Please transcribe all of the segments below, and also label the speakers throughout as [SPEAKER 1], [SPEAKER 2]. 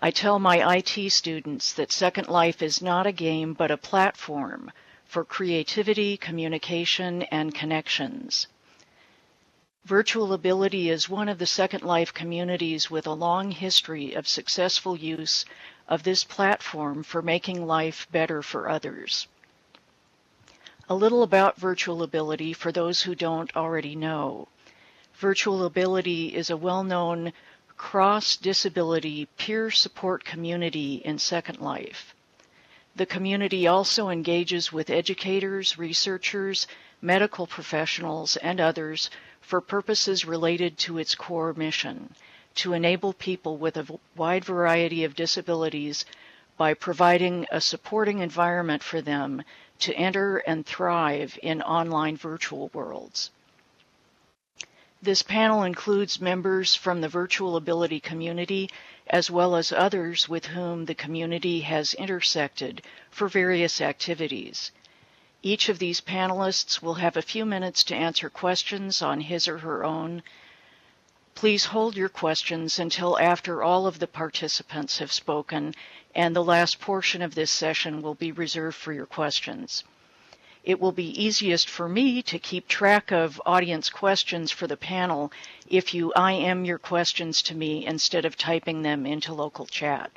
[SPEAKER 1] I tell my IT students that Second Life is not a game but a platform for creativity, communication, and connections. Virtual Ability is one of the Second Life communities with a long history of successful use of this platform for making life better for others. A little about Virtual Ability for those who don't already know. Virtual Ability is a well-known cross-disability peer support community in Second Life. The community also engages with educators, researchers, medical professionals, and others for purposes related to its core mission, to enable people with a wide variety of disabilities by providing a supporting environment for them to enter and thrive in online virtual worlds. This panel includes members from the Virtual Ability community as well as others with whom the community has intersected for various activities. Each of these panelists will have a few minutes to answer questions on his or her own. Please hold your questions until after all of the participants have spoken, and the last portion of this session will be reserved for your questions. It will be easiest for me to keep track of audience questions for the panel if you IM your questions to me instead of typing them into local chat.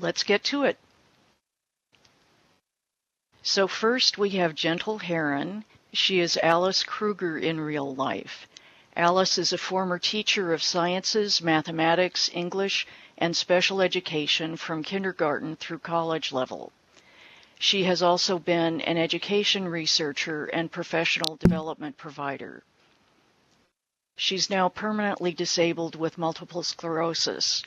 [SPEAKER 1] Let's get to it. So first we have Gentle Heron. She is Alice Krueger in real life. Alice is a former teacher of sciences, mathematics, English, and special education from kindergarten through college level. She has also been an education researcher and professional development provider. She's now permanently disabled with multiple sclerosis.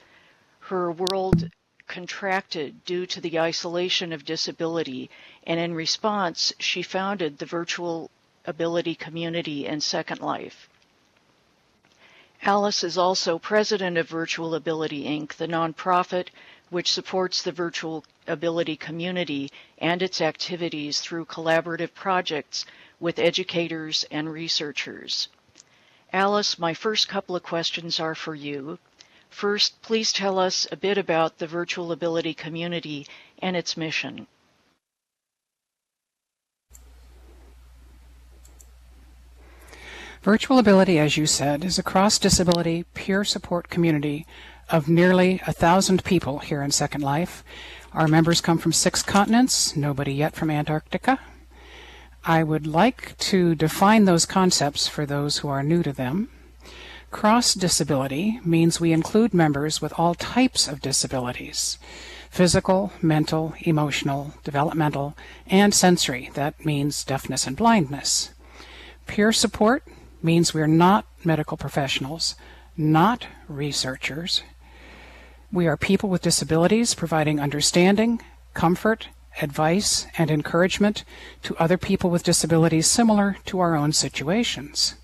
[SPEAKER 1] Her world contracted due to the isolation of disability, and in response, she founded the Virtual Ability community in Second Life. Alice is also president of Virtual Ability, Inc., the nonprofit which supports the Virtual Ability community and its activities through collaborative projects with educators and researchers. Alice, my first couple of questions are for you. First, please tell us a bit about the Virtual Ability community and its mission.
[SPEAKER 2] Virtual Ability, as you said, is a cross-disability peer support community of nearly 1,000 people here in Second Life. Our members come from 6 continents, nobody yet from Antarctica. I would like to define those concepts for those who are new to them. Cross-disability means we include members with all types of disabilities: physical, mental, emotional, developmental, and sensory. That means deafness and blindness. Peer support means we're not medical professionals, not researchers. We are people with disabilities providing understanding, comfort, advice, and encouragement to other people with disabilities similar to our own situations.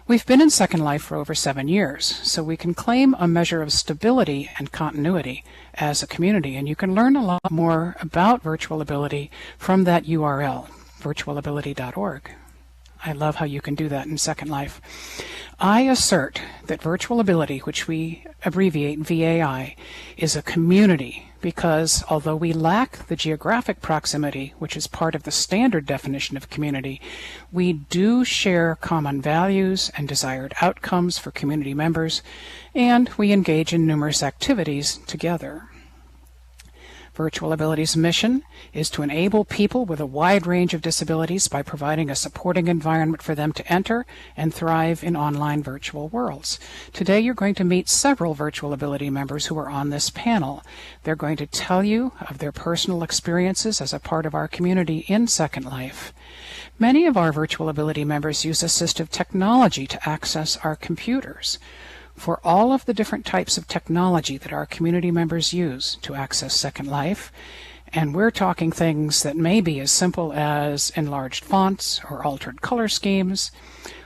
[SPEAKER 2] We've been in Second Life for over 7 years, so we can claim a measure of stability and continuity as a community, and you can learn a lot more about Virtual Ability from that URL, virtualability.org. I love how you can do that in Second Life. I assert that Virtual Ability, which we abbreviate VAI, is a community because although we lack the geographic proximity, which is part of the standard definition of community, we do share common values and desired outcomes for community members, and we engage in numerous activities together. Virtual Ability's mission is to enable people with a wide range of disabilities by providing a supporting environment for them to enter and thrive in online virtual worlds. Today you're going to meet several Virtual Ability members who are on this panel. They're going to tell you of their personal experiences as a part of our community in Second Life. Many of our Virtual Ability members use assistive technology to access our computers. For all of the different types of technology that our community members use to access Second Life, and we're talking things that may be as simple as enlarged fonts or altered color schemes,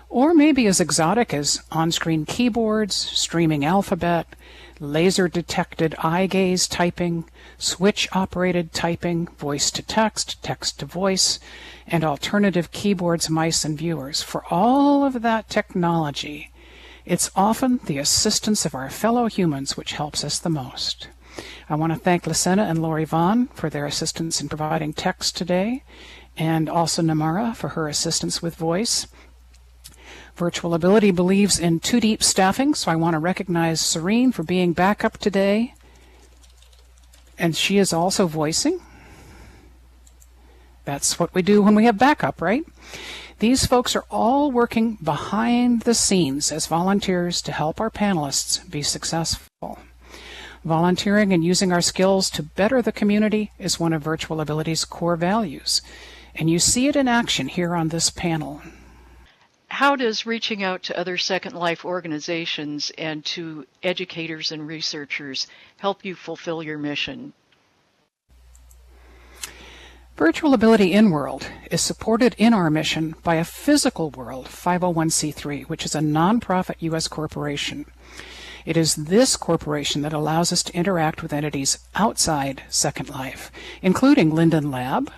[SPEAKER 2] or maybe as exotic as on-screen keyboards, streaming alphabet, laser-detected eye gaze typing, switch-operated typing, voice-to-text, text-to-voice, and alternative keyboards, mice, and viewers. For all of that technology, It's often the assistance of our fellow humans which helps us the most. I want to thank Lucinda and Lori Vaughn for their assistance in providing text today, and also Namara for her assistance with voice. Virtual Ability believes in too deep staffing, so I want to recognize Serene for being back up today. And she is also voicing. That's what we do when we have backup, right? These folks are all working behind the scenes as volunteers to help our panelists be successful. Volunteering and using our skills to better the community is one of Virtual Ability's core values, and you see it in action here on this panel.
[SPEAKER 1] How does reaching out to other Second Life organizations and to educators and researchers help you fulfill your mission?
[SPEAKER 2] Virtual Ability InWorld is supported in our mission by a Physical World 501c3, which is a nonprofit U.S. corporation. It is this corporation that allows us to interact with entities outside Second Life, including Linden Lab,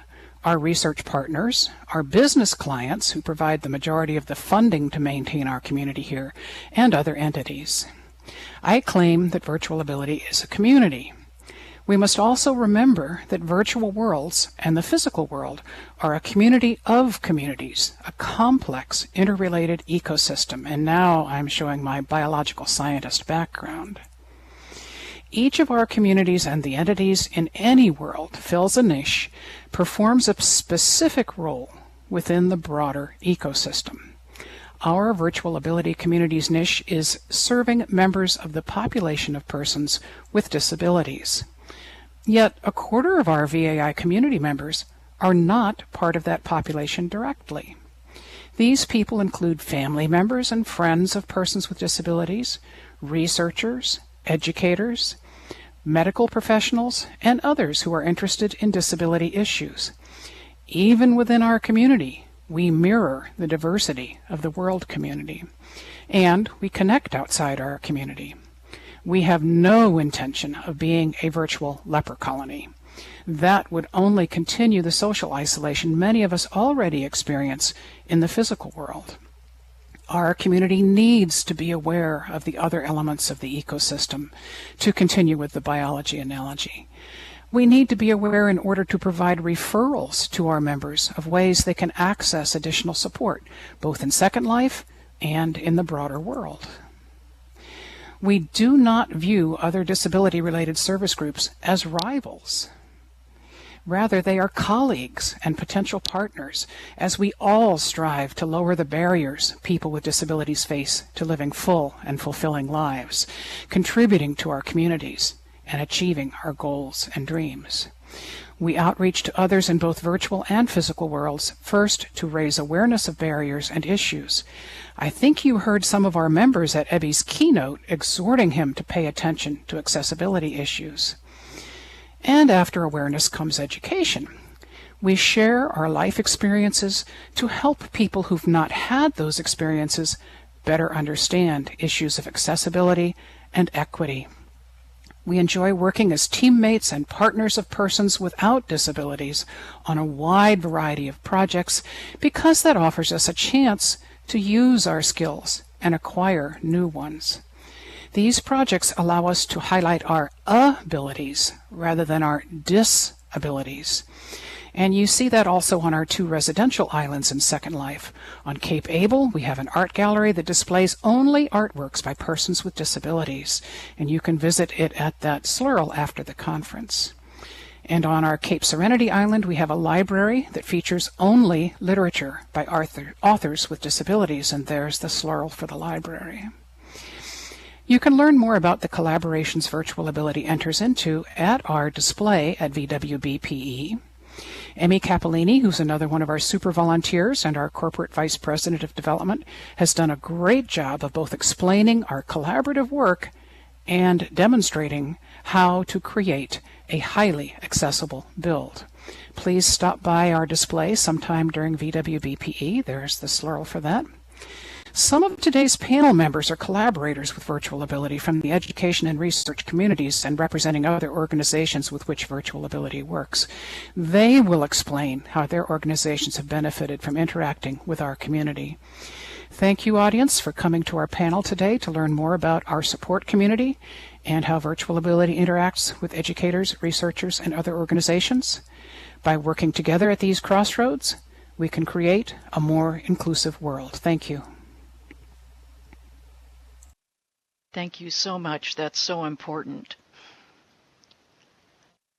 [SPEAKER 2] our research partners, our business clients who provide the majority of the funding to maintain our community here, and other entities. I claim that Virtual Ability is a community. We must also remember that virtual worlds and the physical world are a community of communities, a complex, interrelated ecosystem, and now I'm showing my biological scientist background. Each of our communities and the entities in any world fills a niche, performs a specific role within the broader ecosystem. Our Virtual Ability community's niche is serving members of the population of persons with disabilities. Yet a quarter of our VAI community members are not part of that population directly. These people include family members and friends of persons with disabilities, researchers, educators, medical professionals, and others who are interested in disability issues. Even within our community, we mirror the diversity of the world community, and we connect outside our community. We have no intention of being a virtual leper colony. That would only continue the social isolation many of us already experience in the physical world. Our community needs to be aware of the other elements of the ecosystem, to continue with the biology analogy. We need to be aware in order to provide referrals to our members of ways they can access additional support, both in Second Life and in the broader world. We do not view other disability-related service groups as rivals. Rather, they are colleagues and potential partners as we all strive to lower the barriers people with disabilities face to living full and fulfilling lives, contributing to our communities, and achieving our goals and dreams. We outreach to others in both virtual and physical worlds, first to raise awareness of barriers and issues. I think you heard some of our members at Ebby's keynote exhorting him to pay attention to accessibility issues. And after awareness comes education. We share our life experiences to help people who've not had those experiences better understand issues of accessibility and equity. We enjoy working as teammates and partners of persons without disabilities on a wide variety of projects because that offers us a chance to use our skills and acquire new ones. These projects allow us to highlight our abilities rather than our disabilities. And you see that also on our 2 residential islands in Second Life. On Cape Able, we have an art gallery that displays only artworks by persons with disabilities, and you can visit it at that SLURL after the conference. And on our Cape Serenity Island, we have a library that features only literature by authors with disabilities, and there's the SLURL for the library. You can learn more about the collaborations Virtual Ability enters into at our display at VWBPE. Emmy Capolini, who's another one of our super volunteers and our corporate vice president of development, has done a great job of both explaining our collaborative work and demonstrating how to create a highly accessible build. Please stop by our display sometime during VWBPE. There's the SLURL for that. Some of today's panel members are collaborators with Virtual Ability from the education and research communities and representing other organizations with which Virtual Ability works. They will explain how their organizations have benefited from interacting with our community. Thank you, audience, for coming to our panel today to learn more about our support community and how virtual ability interacts with educators, researchers, and other organizations. By working together at these crossroads, we can create a more inclusive world. Thank you.
[SPEAKER 1] Thank you so much. That's so important.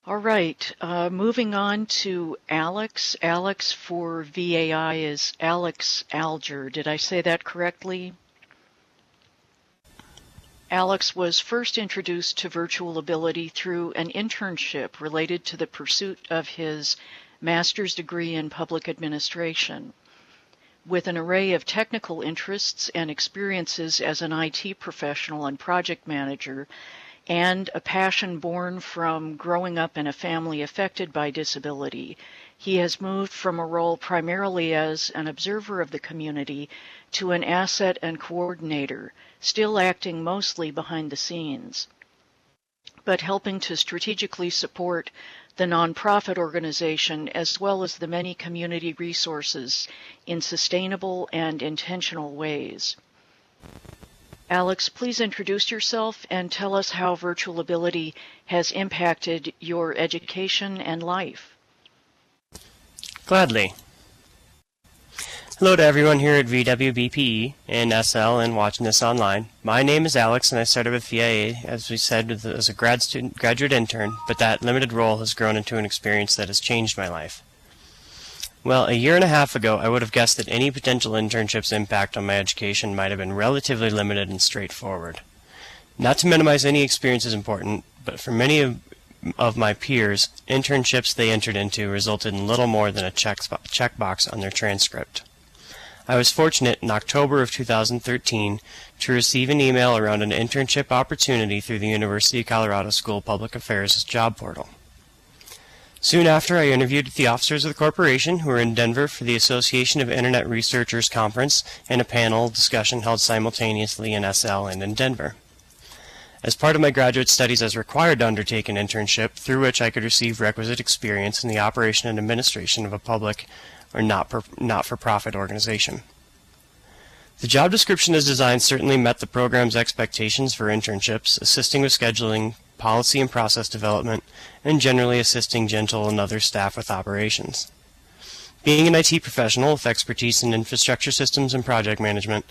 [SPEAKER 1] All right, moving on to Alex. Alex for VAI is Alex Alger. Did I say that correctly? Alex was first introduced to virtual ability through an internship related to the pursuit of his master's degree in public administration. With an array of technical interests and experiences as an IT professional and project manager, and a passion born from growing up in a family affected by disability, he has moved from a role primarily as an observer of the community to an asset and coordinator, still acting mostly behind the scenes, but helping to strategically support the nonprofit organization as well as the many community resources in sustainable and intentional ways. Alex, please introduce yourself and tell us how virtual ability has impacted your education and life.
[SPEAKER 3] Gladly. Hello to everyone here at VWBPE and SL and watching this online. My name is Alex and I started with VIA, as we said, as a graduate intern, but that limited role has grown into an experience that has changed my life. Well, a year and a half ago, I would have guessed that any potential internship's impact on my education might have been relatively limited and straightforward. Not to minimize any experience is important, but for many of my peers, internships they entered into resulted in little more than a checkbox on their transcript. I was fortunate in October of 2013 to receive an email around an internship opportunity through the University of Colorado School of Public Affairs' job portal. Soon after, I interviewed with the officers of the corporation who were in Denver for the Association of Internet Researchers Conference and a panel discussion held simultaneously in SL and in Denver. As part of my graduate studies, I was required to undertake an internship through which I could receive requisite experience in the operation and administration of a public or not-for-profit organization. The job description as designed certainly met the program's expectations for internships, assisting with scheduling, policy and process development, and generally assisting Gentle and other staff with operations. Being an IT professional with expertise in infrastructure systems and project management,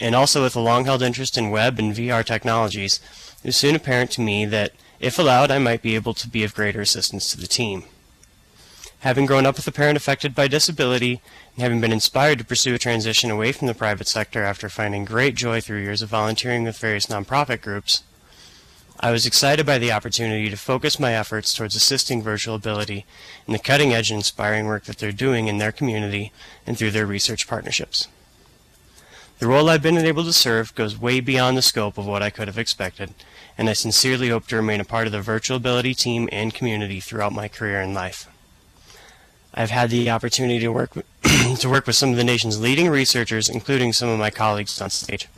[SPEAKER 3] and also with a long-held interest in web and VR technologies, it was soon apparent to me that, if allowed, I might be able to be of greater assistance to the team. Having grown up with a parent affected by disability, and having been inspired to pursue a transition away from the private sector after finding great joy through years of volunteering with various nonprofit groups, I was excited by the opportunity to focus my efforts towards assisting virtual ability in the cutting-edge and inspiring work that they're doing in their community and through their research partnerships. The role I've been able to serve goes way beyond the scope of what I could have expected, and I sincerely hope to remain a part of the virtual ability team and community throughout my career and life. I've had the opportunity to work with some of the nation's leading researchers, including some of my colleagues on stage.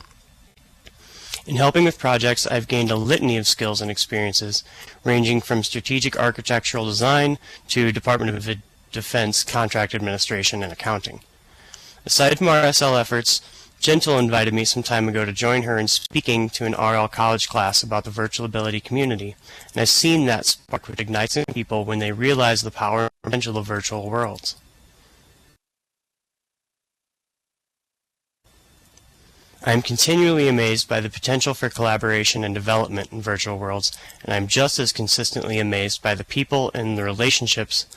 [SPEAKER 3] In helping with projects, I've gained a litany of skills and experiences, ranging from strategic architectural design to Department of Defense contract administration and accounting. Aside from our SL efforts, Gentle invited me some time ago to join her in speaking to an RL college class about the virtual ability community, and I've seen that spark which ignites in people when they realize the power and potential of virtual worlds. I am continually amazed by the potential for collaboration and development in virtual worlds, and I am just as consistently amazed by the people and the relationships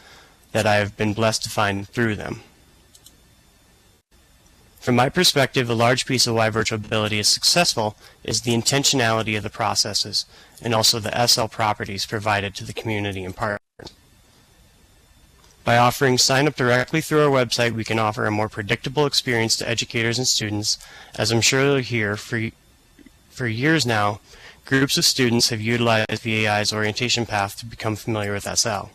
[SPEAKER 3] that I have been blessed to find through them. From my perspective, a large piece of why virtual ability is successful is the intentionality of the processes and also the SL properties provided to the community and partners. By offering sign-up directly through our website, we can offer a more predictable experience to educators and students. As I'm sure you'll hear, for years now, groups of students have utilized VAI's orientation path to become familiar with SL.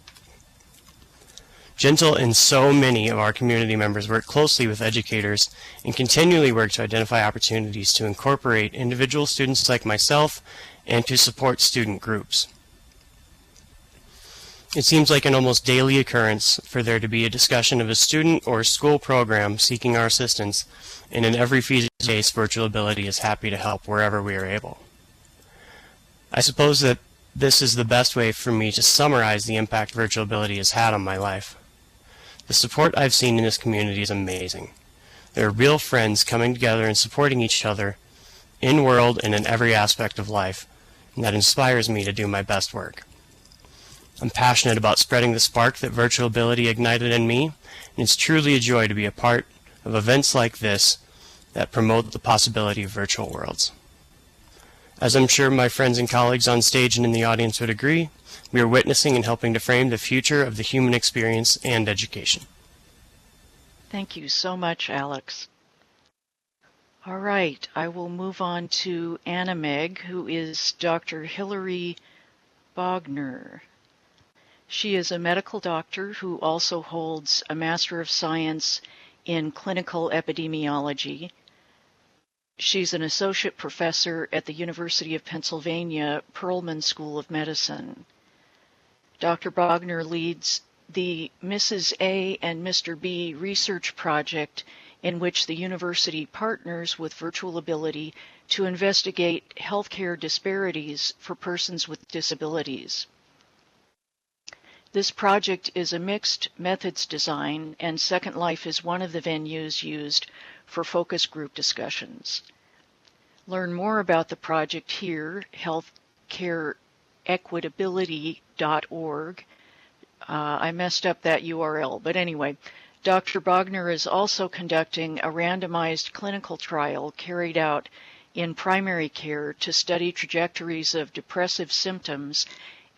[SPEAKER 3] Gentle and so many of our community members work closely with educators and continually work to identify opportunities to incorporate individual students like myself and to support student groups. It seems like an almost daily occurrence for there to be a discussion of a student or school program seeking our assistance, and in every feasible case, Virtual Ability is happy to help wherever we are able. I suppose that this is the best way for me to summarize the impact Virtual Ability has had on my life. The support I've seen in this community is amazing. There are real friends coming together and supporting each other in world and in every aspect of life, and that inspires me to do my best work. I'm passionate about spreading the spark that Virtual Ability ignited in me, and it's truly a joy to be a part of events like this that promote the possibility of virtual worlds. As I'm sure my friends and colleagues on stage and in the audience would agree, we are witnessing and helping to frame the future of the human experience and education.
[SPEAKER 1] Thank you so much, Alex. All right, I will move on to Annameg, who is Dr. Hilary Bogner. She is a medical doctor who also holds a Master of Science in Clinical Epidemiology. She's an associate professor at the University of Pennsylvania Perelman School of Medicine. Dr. Bogner leads the Mrs. A and Mr. B research project in which the university partners with Virtual Ability to investigate healthcare disparities for persons with disabilities. This project is a mixed methods design, and Second Life is one of the venues used for focus group discussions. Learn more about the project here, healthcareequitability.org. I messed up that URL, but anyway, Dr. Bogner is also conducting a randomized clinical trial carried out in primary care to study trajectories of depressive symptoms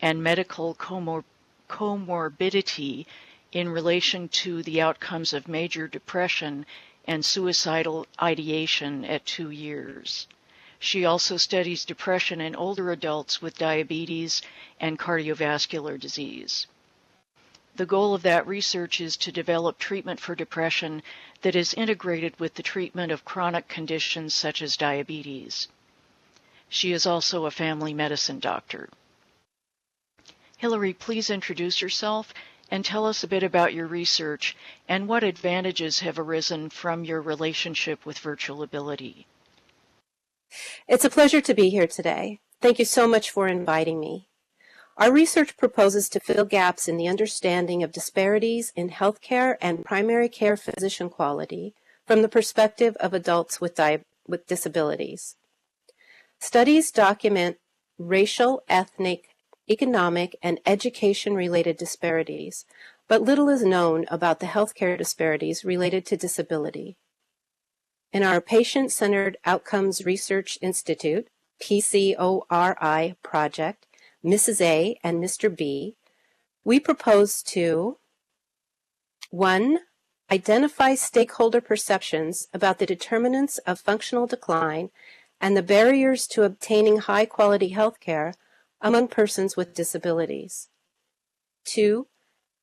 [SPEAKER 1] and medical comorbidity in relation to the outcomes of major depression and suicidal ideation at 2 years. She also studies depression in older adults with diabetes and cardiovascular disease. The goal of that research is to develop treatment for depression that is integrated with the treatment of chronic conditions such as diabetes. She is also a family medicine doctor. Hilary, please introduce yourself and tell us a bit about your research and what advantages have arisen from your relationship with Virtual Ability.
[SPEAKER 4] It's a pleasure to be here today. Thank you so much for inviting me. Our research proposes to fill gaps in the understanding of disparities in healthcare and primary care physician quality from the perspective of adults with disabilities. Studies document racial, ethnic, economic, and education-related disparities, but little is known about the healthcare disparities related to disability. In our Patient-Centered Outcomes Research Institute, PCORI project, Mrs. A and Mr. B, we propose to 1. Identify stakeholder perceptions about the determinants of functional decline and the barriers to obtaining high-quality health care among persons with disabilities. 2.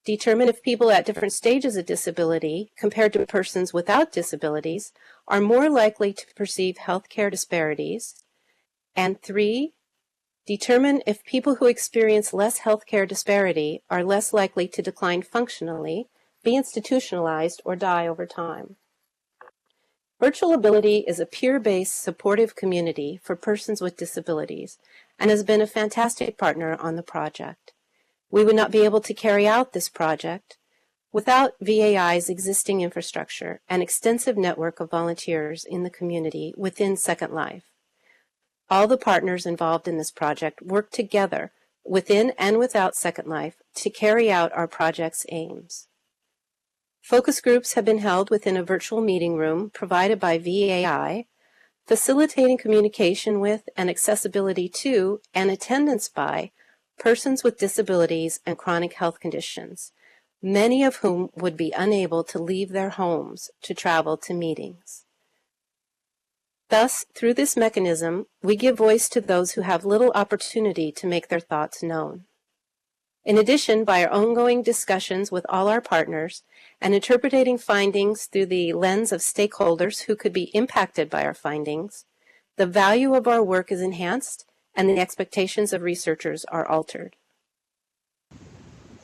[SPEAKER 4] Determine if people at different stages of disability compared to persons without disabilities are more likely to perceive health care disparities. And 3. Determine if people who experience less health care disparity are less likely to decline functionally, be institutionalized, or die over time. Virtual Ability is a peer-based supportive community for persons with disabilities and has been a fantastic partner on the project. We would not be able to carry out this project without VAI's existing infrastructure and extensive network of volunteers in the community within Second Life. All the partners involved in this project work together within and without Second Life to carry out our project's aims. Focus groups have been held within a virtual meeting room provided by VAI, facilitating communication with and accessibility to and attendance by persons with disabilities and chronic health conditions, many of whom would be unable to leave their homes to travel to meetings. Thus, through this mechanism, we give voice to those who have little opportunity to make their thoughts known. In addition, by our ongoing discussions with all our partners and interpreting findings through the lens of stakeholders who could be impacted by our findings, the value of our work is enhanced and the expectations of researchers are altered.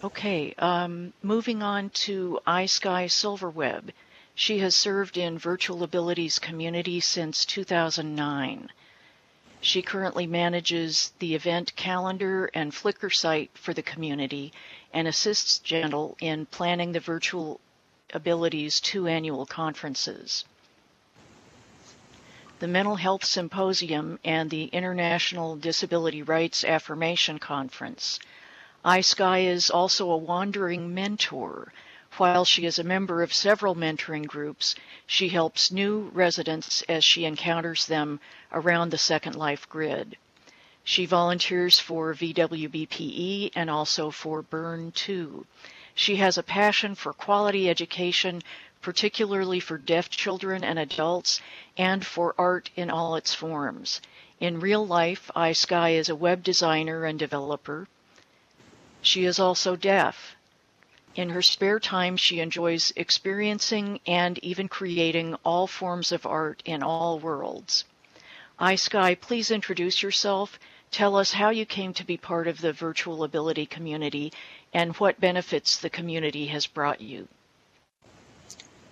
[SPEAKER 1] Okay, moving on to iSkye Silverweb. She has served in Virtual Abilities community since 2009. She currently manages the event calendar and Flickr site for the community and assists Gentle in planning the Virtual Abilities 2 annual conferences. The Mental Health Symposium and the International Disability Rights Affirmation Conference. iSkye is also a wandering mentor. While she is a member of several mentoring groups, she helps new residents as she encounters them around the Second Life grid. She volunteers for VWBPE and also for Burn 2. She has a passion for quality education, particularly for deaf children and adults, and for art in all its forms. In real life, iSkye is a web designer and developer. She is also deaf. In her spare time, she enjoys experiencing and even creating all forms of art in all worlds. iSkye, please introduce yourself. Tell us how you came to be part of the Virtual Ability community and what benefits the community has brought you.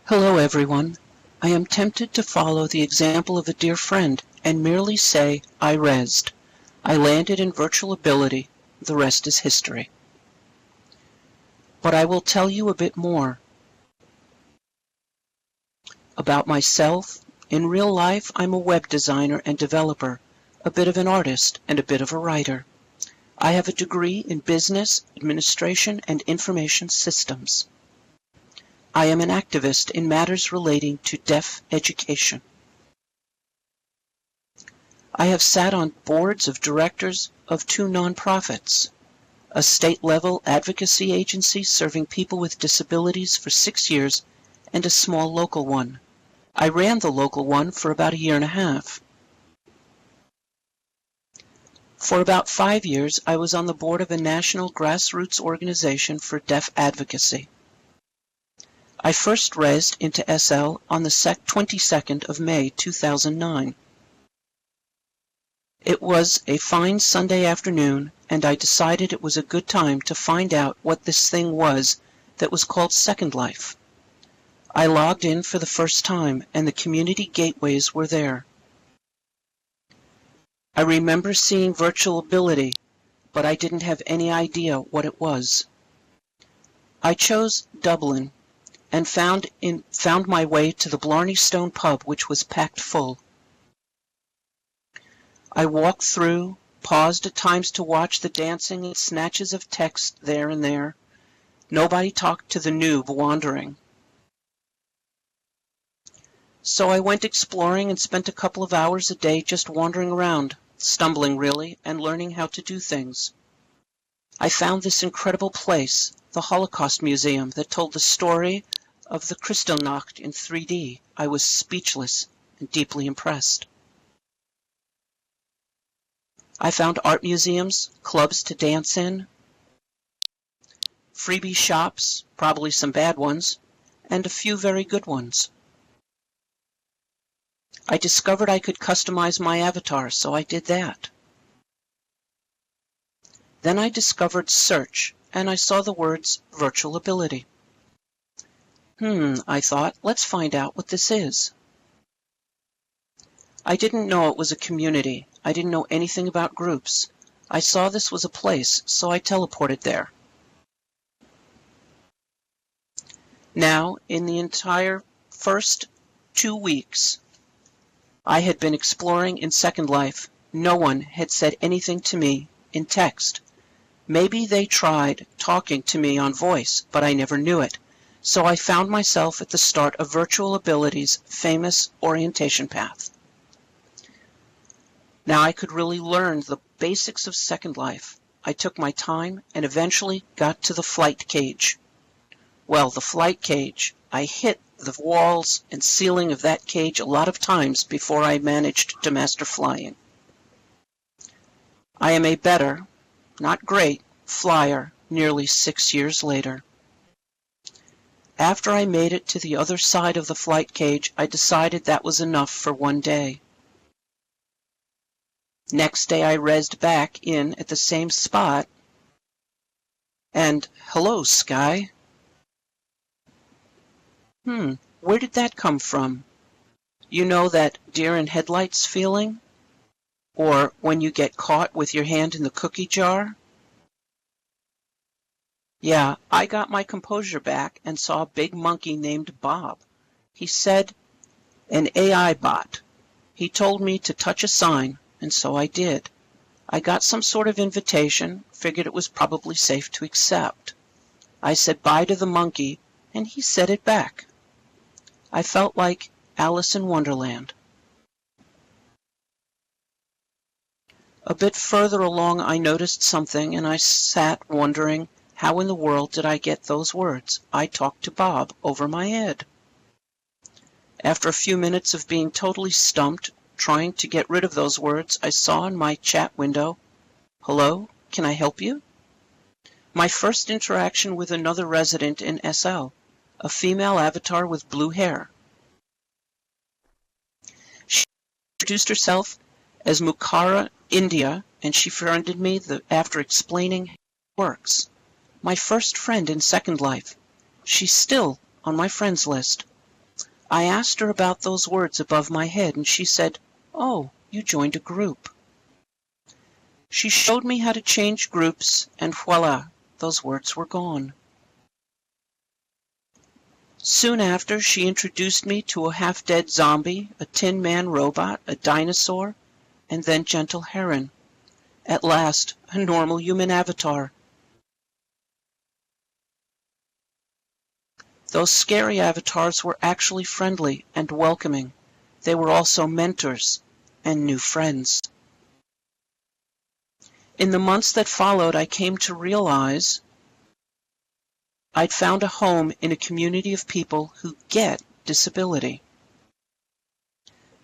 [SPEAKER 5] Hello, everyone. I am tempted to follow the example of a dear friend and merely say I rezzed. I landed in Virtual Ability. The rest is history. But I will tell you a bit more about myself. In real life, I'm a web designer and developer, a bit of an artist and a bit of a writer. I have a degree in business, administration, and information systems. I am an activist in matters relating to deaf education. I have sat on boards of directors of 2 nonprofits, a state-level advocacy agency serving people with disabilities for 6 years, and a small local one. I ran the local one for about a year and a half. For about 5 years, I was on the board of a national grassroots organization for deaf advocacy. I first rezzed into SL on the 22nd of May 2009. It was a fine Sunday afternoon, and I decided it was a good time to find out what this thing was that was called Second Life. I logged in for the first time, and the community gateways were there. I remember seeing Virtual Ability, but I didn't have any idea what it was. I chose Dublin and found my way to the Blarney Stone pub, which was packed full. I walked through, paused at times to watch the dancing and snatches of text there and there. Nobody talked to the noob wandering. So I went exploring and spent a couple of hours a day just wandering around, stumbling really, and learning how to do things. I found this incredible place, the Holocaust Museum, that told the story of the Kristallnacht in 3D. I was speechless and deeply impressed. I found art museums, clubs to dance in, freebie shops, probably some bad ones, and a few very good ones. I discovered I could customize my avatar, so I did that. Then I discovered search, and I saw the words Virtual Ability. I thought, let's find out what this is. I didn't know it was a community. I didn't know anything about groups. I saw this was a place, so I teleported there. Now, in the entire first 2 weeks, I had been exploring in Second Life. No one had said anything to me in text. Maybe they tried talking to me on voice, but I never knew it. So I found myself at the start of Virtual Ability's famous orientation path. Now I could really learn the basics of Second Life. I took my time and eventually got to the flight cage. Well, the flight cage, I hit the walls and ceiling of that cage a lot of times before I managed to master flying. I am a better, not great, flyer nearly 6 years later. After I made it to the other side of the flight cage, I decided that was enough for one day. Next day I rezzed back in at the same spot, and hello, Skye. Where did that come from? You know that deer in headlights feeling? Or when you get caught with your hand in the cookie jar? Yeah, I got my composure back and saw a big monkey named Bob. He said, an AI bot. He told me to touch a sign, and so I did. I got some sort of invitation, figured it was probably safe to accept. I said bye to the monkey, and he said it back. I felt like Alice in Wonderland. A bit further along I noticed something, and I sat wondering, how in the world did I get those words? I talked to Bob over my head. After a few minutes of being totally stumped, trying to get rid of those words, I saw in my chat window, hello, can I help you? My first interaction with another resident in SL, a female avatar with blue hair. She introduced herself as Mukara India, and she friended me after explaining how it works. My first friend in Second Life. She's still on my friends list. I asked her about those words above my head, and she said, oh, you joined a group. She showed me how to change groups, and voila, those words were gone. Soon after, she introduced me to a half-dead zombie, a Tin Man robot, a dinosaur, and then gentle Heron. At last, a normal human avatar. Those scary avatars were actually friendly and welcoming. They were also mentors and new friends. In the months that followed, I came to realize I'd found a home in a community of people who get disability.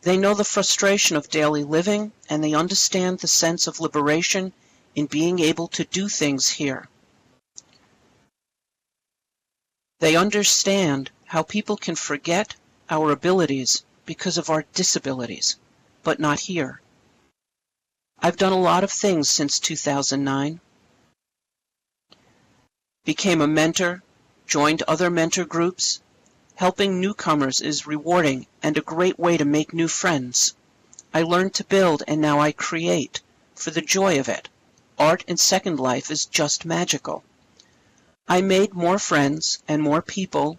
[SPEAKER 5] They know the frustration of daily living, and they understand the sense of liberation in being able to do things here. They understand how people can forget our abilities because of our disabilities, but not here. I've done a lot of things since 2009. Became a mentor, joined other mentor groups. Helping newcomers is rewarding and a great way to make new friends. I learned to build, and now I create, for the joy of it. Art in Second Life is just magical. I made more friends and more people,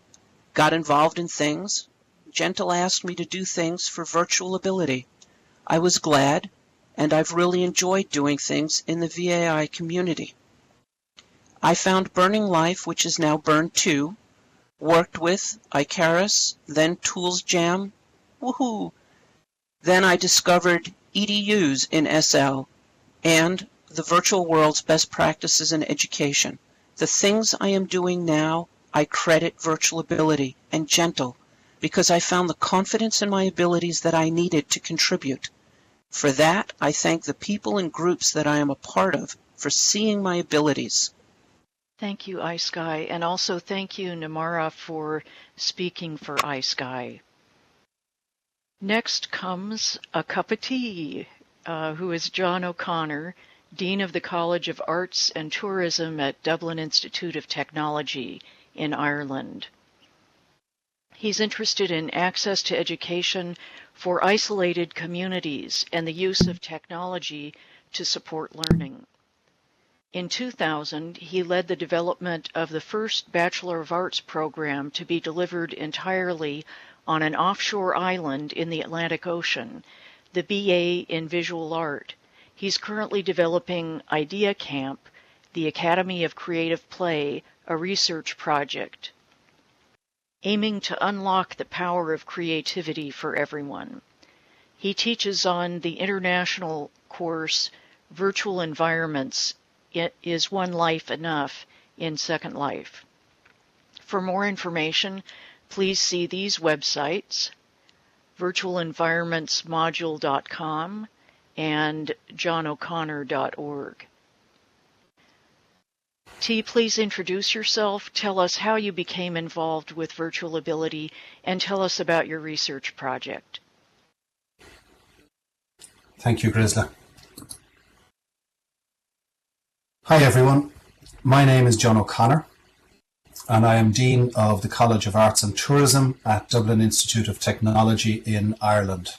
[SPEAKER 5] got involved in things. Gentle asked me to do things for virtual ability. I was glad, and I've really enjoyed doing things in the VAI community. I found Burning Life, which is now Burn 2, worked with Icarus, then Tools Jam, woohoo! Then I discovered EDUs in SL and the virtual world's best practices in education. The things I am doing now, I credit virtual ability and Gentle because I found the confidence in my abilities that I needed to contribute. For that, I thank the people and groups that I am a part of for seeing my abilities.
[SPEAKER 1] Thank you, iSkye, and also thank you, Namara, for speaking for iSkye. Next comes Acuppa, who is John O'Connor, Dean of the College of Arts and Tourism at Dublin Institute of Technology in Ireland. He's interested in access to education for isolated communities and the use of technology to support learning. In 2000, he led the development of the first Bachelor of Arts program to be delivered entirely on an offshore island in the Atlantic Ocean, the BA in Visual Art. He's currently developing Idea Camp, the Academy of Creative Play, a research project, aiming to unlock the power of creativity for everyone. He teaches on the international course Virtual Environments, Is One Life Enough in Second Life. For more information, please see these websites, virtualenvironmentsmodule.com and johnoconnor.org. T, please introduce yourself, tell us how you became involved with virtual ability, and tell us about your research project.
[SPEAKER 6] Thank you, Grizzla. Hi everyone. My name is John O'Connor, and I am Dean of the College of Arts and Tourism at Dublin Institute of Technology in Ireland.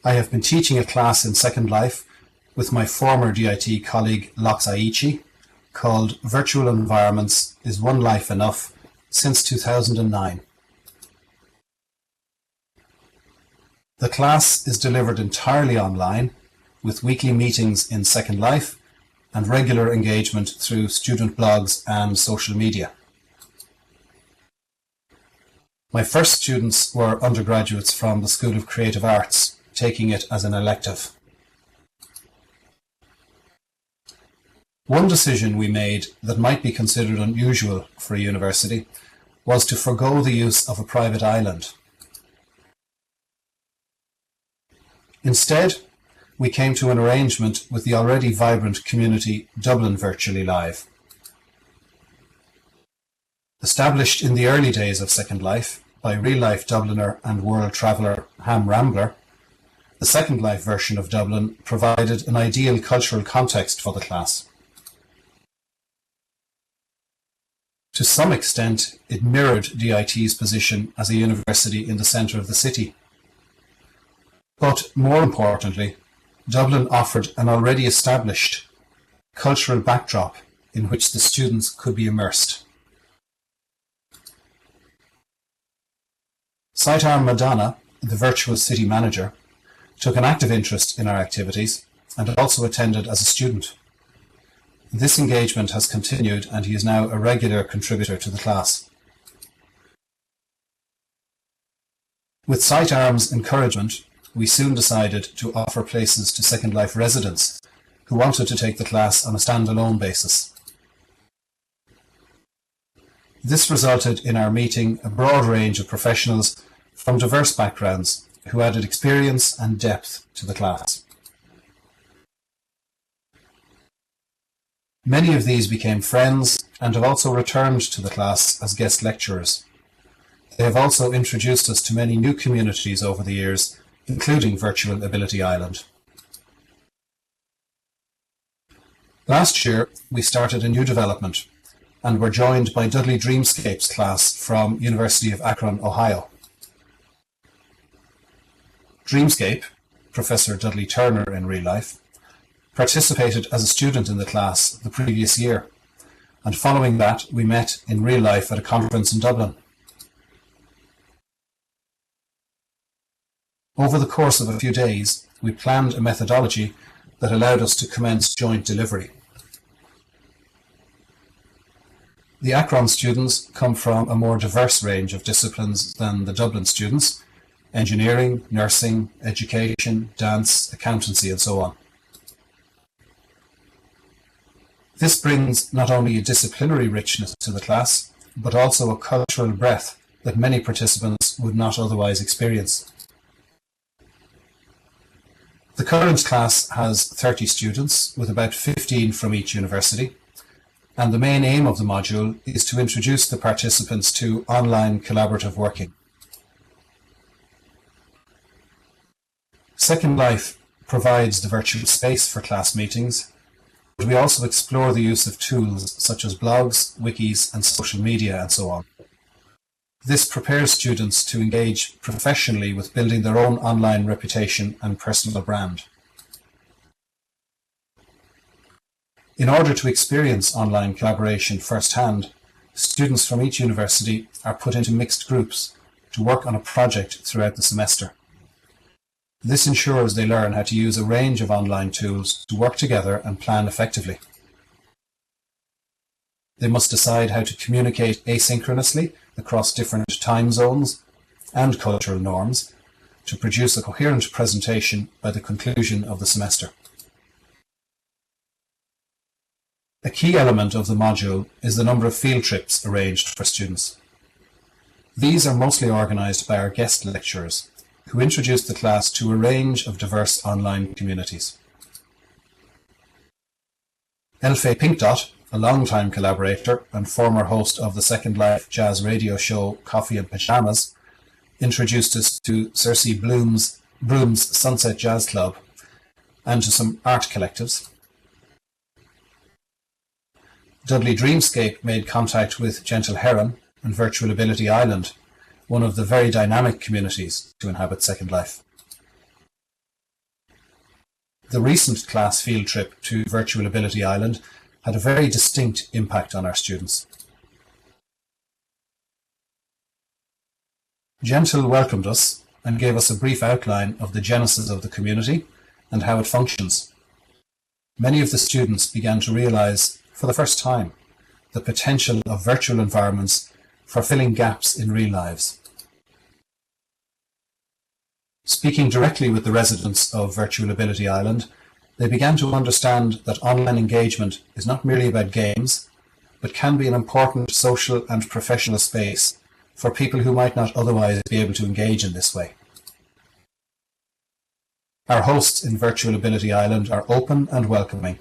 [SPEAKER 6] I have been teaching a class in Second Life with my former DIT colleague Lox Aichi, called Virtual Environments, Is One Life Enough, since 2009. The class is delivered entirely online, with weekly meetings in Second Life and regular engagement through student blogs and social media. My first students were undergraduates from the School of Creative Arts, taking it as an elective. One decision we made that might be considered unusual for a university was to forgo the use of a private island. Instead, we came to an arrangement with the already vibrant community Dublin Virtually Live. Established in the early days of Second Life by real-life Dubliner and world traveller Ham Rambler, the Second Life version of Dublin provided an ideal cultural context for the class. To some extent, it mirrored DIT's position as a university in the centre of the city. But more importantly, Dublin offered an already established cultural backdrop in which the students could be immersed. Sidearm Madonna, the virtual city manager, took an active interest in our activities and also attended as a student. This engagement has continued and he is now a regular contributor to the class. With Sidearm's encouragement, we soon decided to offer places to Second Life residents who wanted to take the class on a standalone basis. This resulted in our meeting a broad range of professionals from diverse backgrounds who added experience and depth to the class. Many of these became friends and have also returned to the class as guest lecturers. They have also introduced us to many new communities over the years, including Virtual Ability Island. Last year, we started a new development and were joined by Dudley Dreamscape's class from University of Akron, Ohio. Dreamscape, Professor Dudley Turner in real life, participated as a student in the class the previous year, and following that we met in real life at a conference in Dublin. Over the course of a few days, we planned a methodology that allowed us to commence joint delivery. The Akron students come from a more diverse range of disciplines than the Dublin students: engineering, nursing, education, dance, accountancy, and so on. This brings not only a disciplinary richness to the class, but also a cultural breadth that many participants would not otherwise experience. The current class has 30 students, with about 15 from each university, and the main aim of the module is to introduce the participants to online collaborative working. Second Life provides the virtual space for class meetings, but we also explore the use of tools such as blogs, wikis, and social media, and so on. This prepares students to engage professionally with building their own online reputation and personal brand. In order to experience online collaboration firsthand, students from each university are put into mixed groups to work on a project throughout the semester. This ensures they learn how to use a range of online tools to work together and plan effectively. They must decide how to communicate asynchronously across different time zones and cultural norms to produce a coherent presentation by the conclusion of the semester. A key element of the module is the number of field trips arranged for students. These are mostly organised by our guest lecturers, who introduce the class to a range of diverse online communities. Elfé Pinkdot, a long-time collaborator and former host of the Second Life jazz radio show Coffee and Pajamas, introduced us to Circe Broom's Sunset Jazz Club and to some art collectives. Dudley Dreamscape made contact with Gentle Heron and Virtual Ability Island, one of the very dynamic communities to inhabit Second Life. The recent class field trip to Virtual Ability Island had a very distinct impact on our students. Gentle welcomed us and gave us a brief outline of the genesis of the community and how it functions. Many of the students began to realise, for the first time, the potential of virtual environments for filling gaps in real lives. Speaking directly with the residents of Virtual Ability Island, they began to understand that online engagement is not merely about games, but can be an important social and professional space for people who might not otherwise be able to engage in this way. Our hosts in Virtual Ability Island are open and welcoming,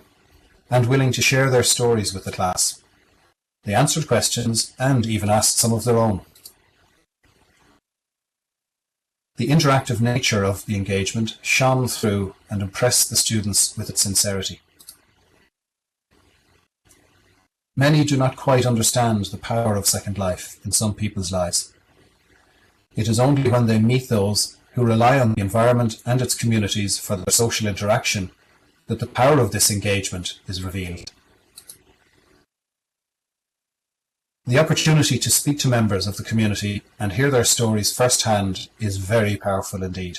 [SPEAKER 6] and willing to share their stories with the class. They answered questions and even asked some of their own. The interactive nature of the engagement shone through and impressed the students with its sincerity. Many do not quite understand the power of Second Life in some people's lives. It is only when they meet those who rely on the environment and its communities for their social interaction that the power of this engagement is revealed. The opportunity to speak to members of the community and hear their stories firsthand is very powerful indeed.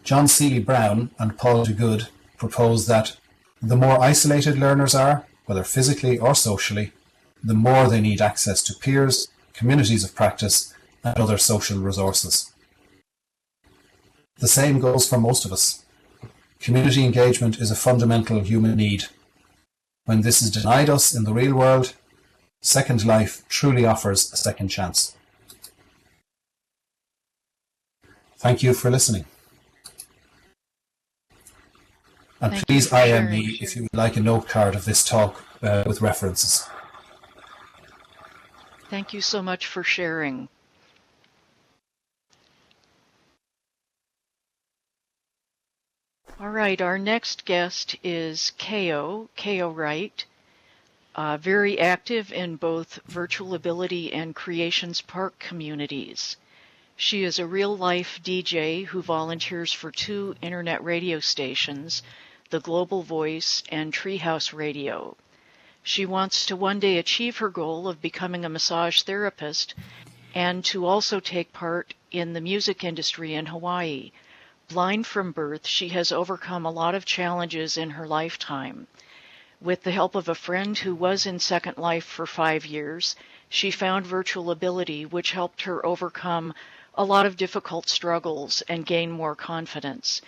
[SPEAKER 6] John Seeley Brown and Paul DeGood propose that the more isolated learners are, whether physically or socially, the more they need access to peers, communities of practice, and other social resources. The same goes for most of us. Community engagement is a fundamental human need. When this is denied us in the real world, Second Life truly offers a second chance. Thank you for listening. And please IM me if you would like a note card of this talk with references.
[SPEAKER 1] Thank you so much for sharing. All right, our next guest is Ko Wright, very active in both Virtual Ability and Creations Park communities. She is a real-life DJ who volunteers for 2 internet radio stations, the Global Voice and Treehouse Radio. She wants to one day achieve her goal of becoming a massage therapist and to also take part in the music industry in Hawaii. Blind from birth, she has overcome a lot of challenges in her lifetime. With the help of a friend who was in Second Life for 5 years, she found Virtual Ability, which helped her overcome a lot of difficult struggles and gain more confidence.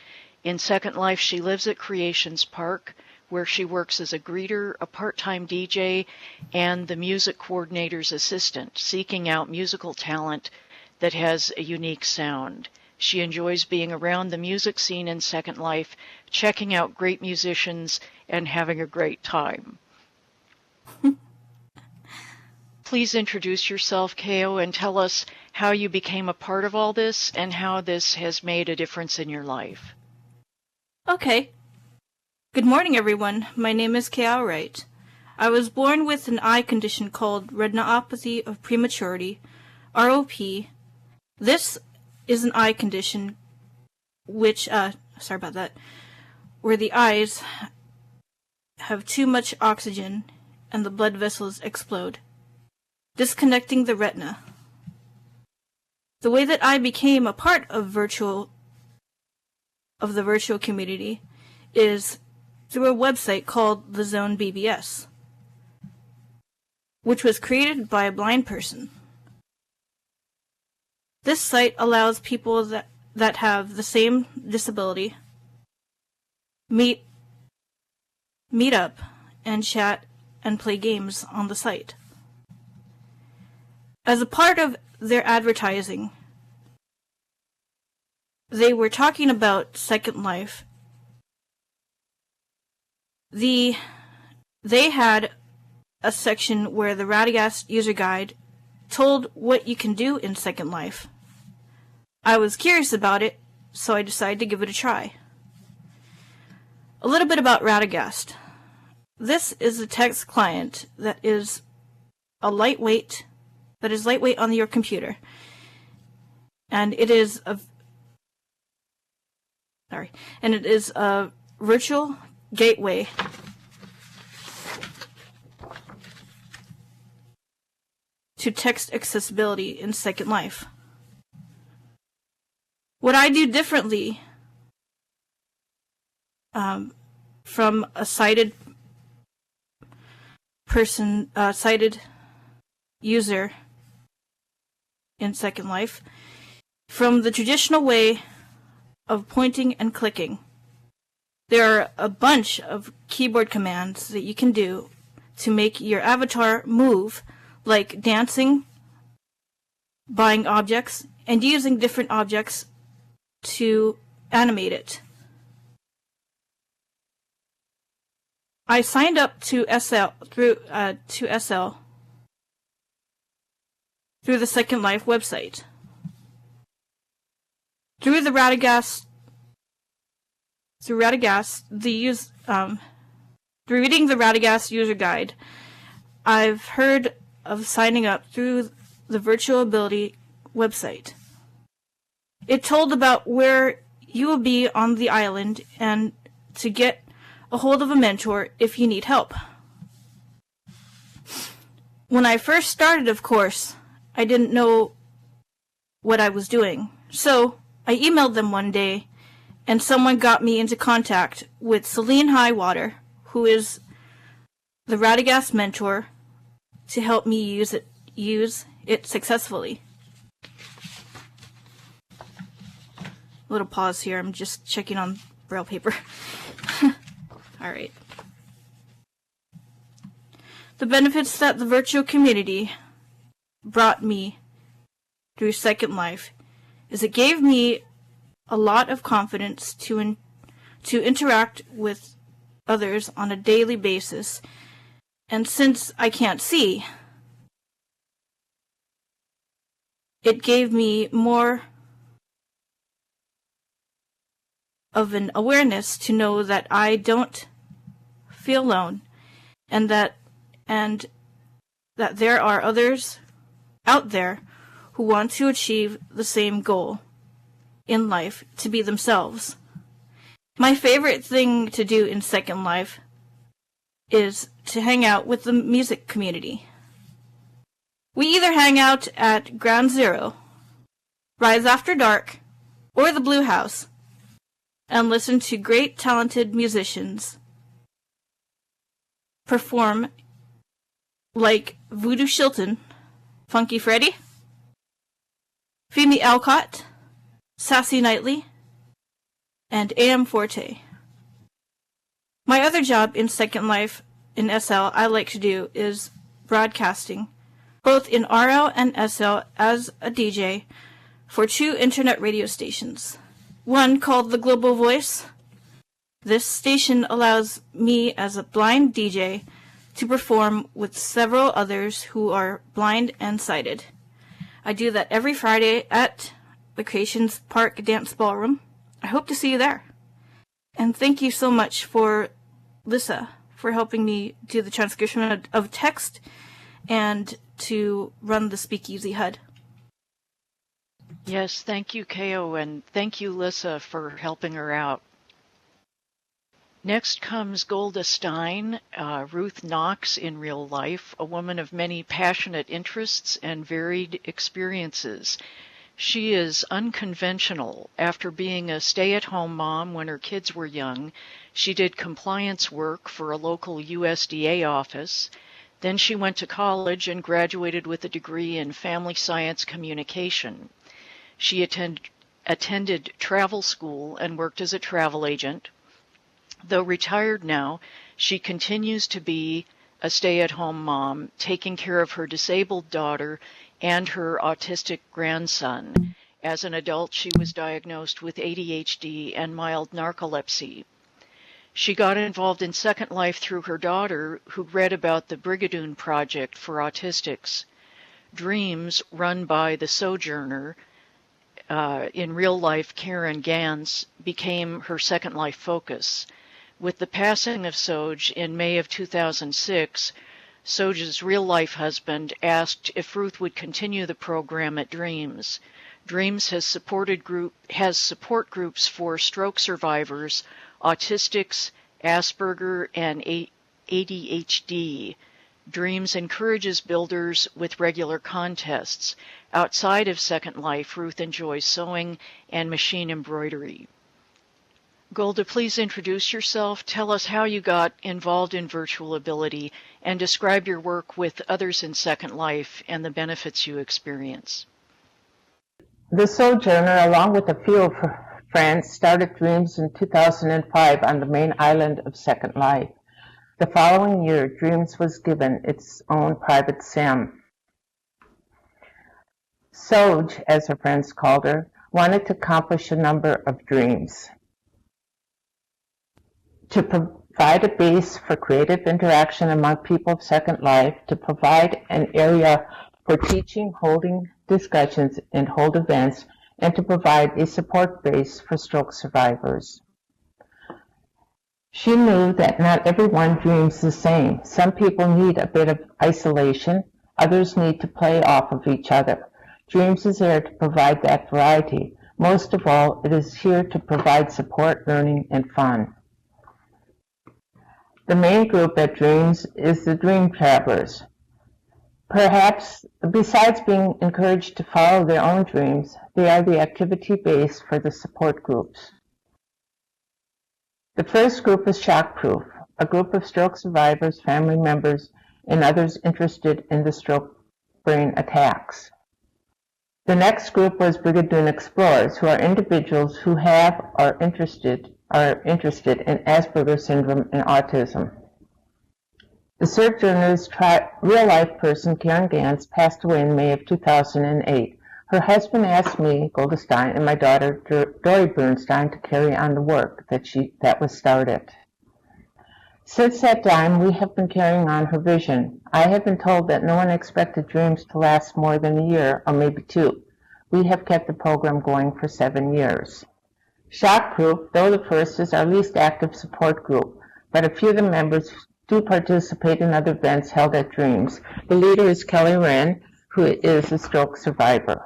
[SPEAKER 1] In Second Life, she lives at Creations Park, where she works as a greeter, a part-time DJ, and the music coordinator's assistant, seeking out musical talent that has a unique sound. She enjoys being around the music scene in Second Life, checking out great musicians, and having a great time. Please introduce yourself, Ko, and tell us how you became a part of all this and how this has made a difference in your life.
[SPEAKER 7] Okay. Good morning, everyone. My name is Ko Wright. I was born with an eye condition called retinopathy of prematurity, ROP. This is an eye condition which, where the eyes have too much oxygen and the blood vessels explode, disconnecting the retina. The way that I became a part of the virtual community is through a website called the Zone BBS, which was created by a blind person. This site allows people that have the same disability meet up and chat and play games on the site. As a part of their advertising, they were talking about Second Life. They had a section where the Radagast user guide told what you can do in Second Life. I was curious about it, so I decided to give it a try. A little bit about Radagast. This is a text client that is lightweight on your computer. And it is a virtual gateway to text accessibility in Second Life. What I do differently from a sighted user in Second Life, from the traditional way of pointing and clicking. There are a bunch of keyboard commands that you can do to make your avatar move, like dancing, buying objects, and using different objects to animate it. I signed up to SL through the Second Life website. Through Radagast, through reading the Radagast user guide, I've heard of signing up through the Virtual Ability website. It told about where you will be on the island and to get a hold of a mentor if you need help. When I first started, of course, I didn't know what I was doing. So I emailed them one day, and someone got me into contact with Celine Highwater, who is the Radagast mentor, to help me use it successfully. Little pause here, I'm just checking on Braille paper. Alright. The benefits that the virtual community brought me through Second Life is it gave me a lot of confidence to interact with others on a daily basis. And since I can't see, it gave me more of an awareness to know that I don't feel alone, and that there are others out there who want to achieve the same goal in life, to be themselves. My favorite thing to do in Second Life is to hang out with the music community. We either hang out at Ground Zero, Rise After Dark, or the Blue House, and listen to great talented musicians perform, like Voodoo Shilton, Funky Freddy, Femi Alcott, Sassy Knightley, and AM Forte. My other job in Second Life in SL I like to do is broadcasting, both in RL and SL, as a DJ for 2 internet radio stations. One called The Global Voice. This station allows me as a blind DJ to perform with several others who are blind and sighted. I do that every Friday at the Creations Park Dance Ballroom. I hope to see you there. And thank you so much for Lisa for helping me do the transcription of text and to run the Speakeasy HUD.
[SPEAKER 1] Yes, thank you, Ko, and thank you, Lisa, for helping her out. Next comes Golda Stein, Ruth Knox in real life, a woman of many passionate interests and varied experiences. She is unconventional. After being a stay-at-home mom when her kids were young, she did compliance work for a local USDA office. Then she went to college and graduated with a degree in family science communication. She attended travel school and worked as a travel agent. Though retired now, she continues to be a stay-at-home mom, taking care of her disabled daughter and her autistic grandson. As an adult, she was diagnosed with ADHD and mild narcolepsy. She got involved in Second Life through her daughter, who read about the Brigadoon Project for Autistics. Dreams, run by the Sojourner, in real life Karen Gans, became her Second Life focus. With the passing of Soj in May of 2006, Soj's real-life husband asked if Ruth would continue the program at Dreams. Dreams has support groups for stroke survivors, autistics, Asperger, and ADHD. Dreams encourages builders with regular contests. Outside of Second Life, Ruth enjoys sewing and machine embroidery. Golda, please introduce yourself, tell us how you got involved in virtual ability, and describe your work with others in Second Life and the benefits you experience.
[SPEAKER 8] The Sojourner, along with a few of her friends, started Dreams in 2005 on the main island of Second Life. The following year, Dreams was given its own private sim. Soj, as her friends called her, wanted to accomplish a number of dreams. To provide a base for creative interaction among people of Second Life, to provide an area for teaching, holding discussions, and hold events, and to provide a support base for stroke survivors. She knew that not everyone dreams the same. Some people need a bit of isolation, others need to play off of each other. Dreams is there to provide that variety. Most of all, it is here to provide support, learning, and fun. The main group at Dreams is the Dream Travelers. Perhaps, besides being encouraged to follow their own dreams, they are the activity base for the support groups. The first group is Shockproof, a group of stroke survivors, family members, and others interested in the stroke brain attacks. The next group was Brigadoon Explorers, who are individuals who have or are interested in Asperger's syndrome and autism. The Sojourner's real-life person, Karen Gans, passed away in May of 2008. Her husband asked me, Golda Stein, and my daughter, Dory Bernstein, to carry on the work that was started. Since that time, we have been carrying on her vision. I have been told that no one expected Dreams to last more than a year, or maybe 2. We have kept the program going for 7 years. Shockproof, though the first, is our least active support group, but a few of the members do participate in other events held at Dreams. The leader is Kelly Wren, who is a stroke survivor.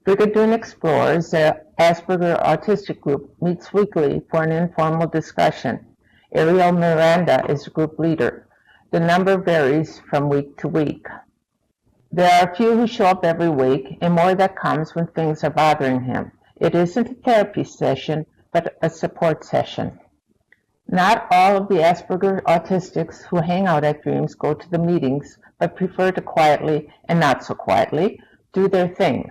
[SPEAKER 8] Brigadoon Explorers, the Asperger autistic group, meets weekly for an informal discussion. Ariel Miranda is the group leader. The number varies from week to week. There are a few who show up every week, and more that comes when things are bothering him. It isn't a therapy session, but a support session. Not all of the Asperger autistics who hang out at Dreams go to the meetings, but prefer to quietly, and not so quietly, do their thing.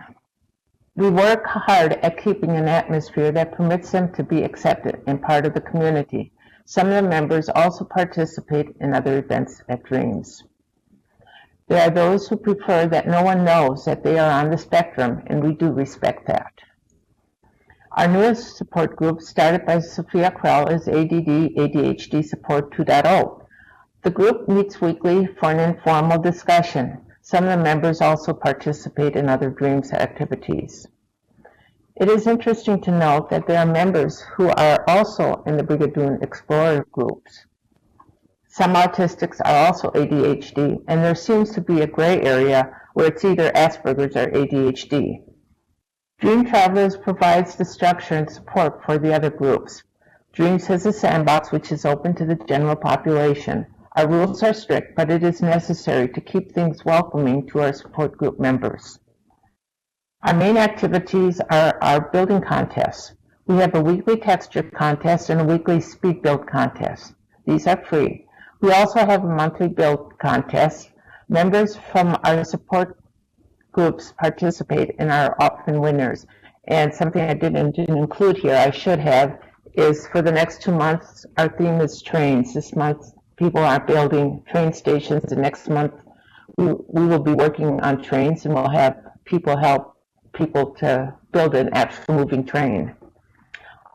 [SPEAKER 8] We work hard at keeping an atmosphere that permits them to be accepted and part of the community. Some of the members also participate in other events at Dreams. There are those who prefer that no one knows that they are on the spectrum, and we do respect that. Our newest support group, started by Sophia Krell, is ADD ADHD Support 2.0. The group meets weekly for an informal discussion. Some of the members also participate in other Dreams activities. It is interesting to note that there are members who are also in the Brigadoon Explorer groups. Some autistics are also ADHD, and there seems to be a gray area where it's either Asperger's or ADHD. Dream Travelers provides the structure and support for the other groups. Dreams has a sandbox which is open to the general population. Our rules are strict, but it is necessary to keep things welcoming to our support group members. Our main activities are our building contests. We have a weekly texture contest and a weekly speed build contest. These are free. We also have a monthly build contest. Members from our support groups participate and are often winners. And something I didn't include here, I should have, is for the next 2 months, our theme is trains. This month, people are building train stations. The next month, we will be working on trains, and we'll have people help people to build an actual moving train.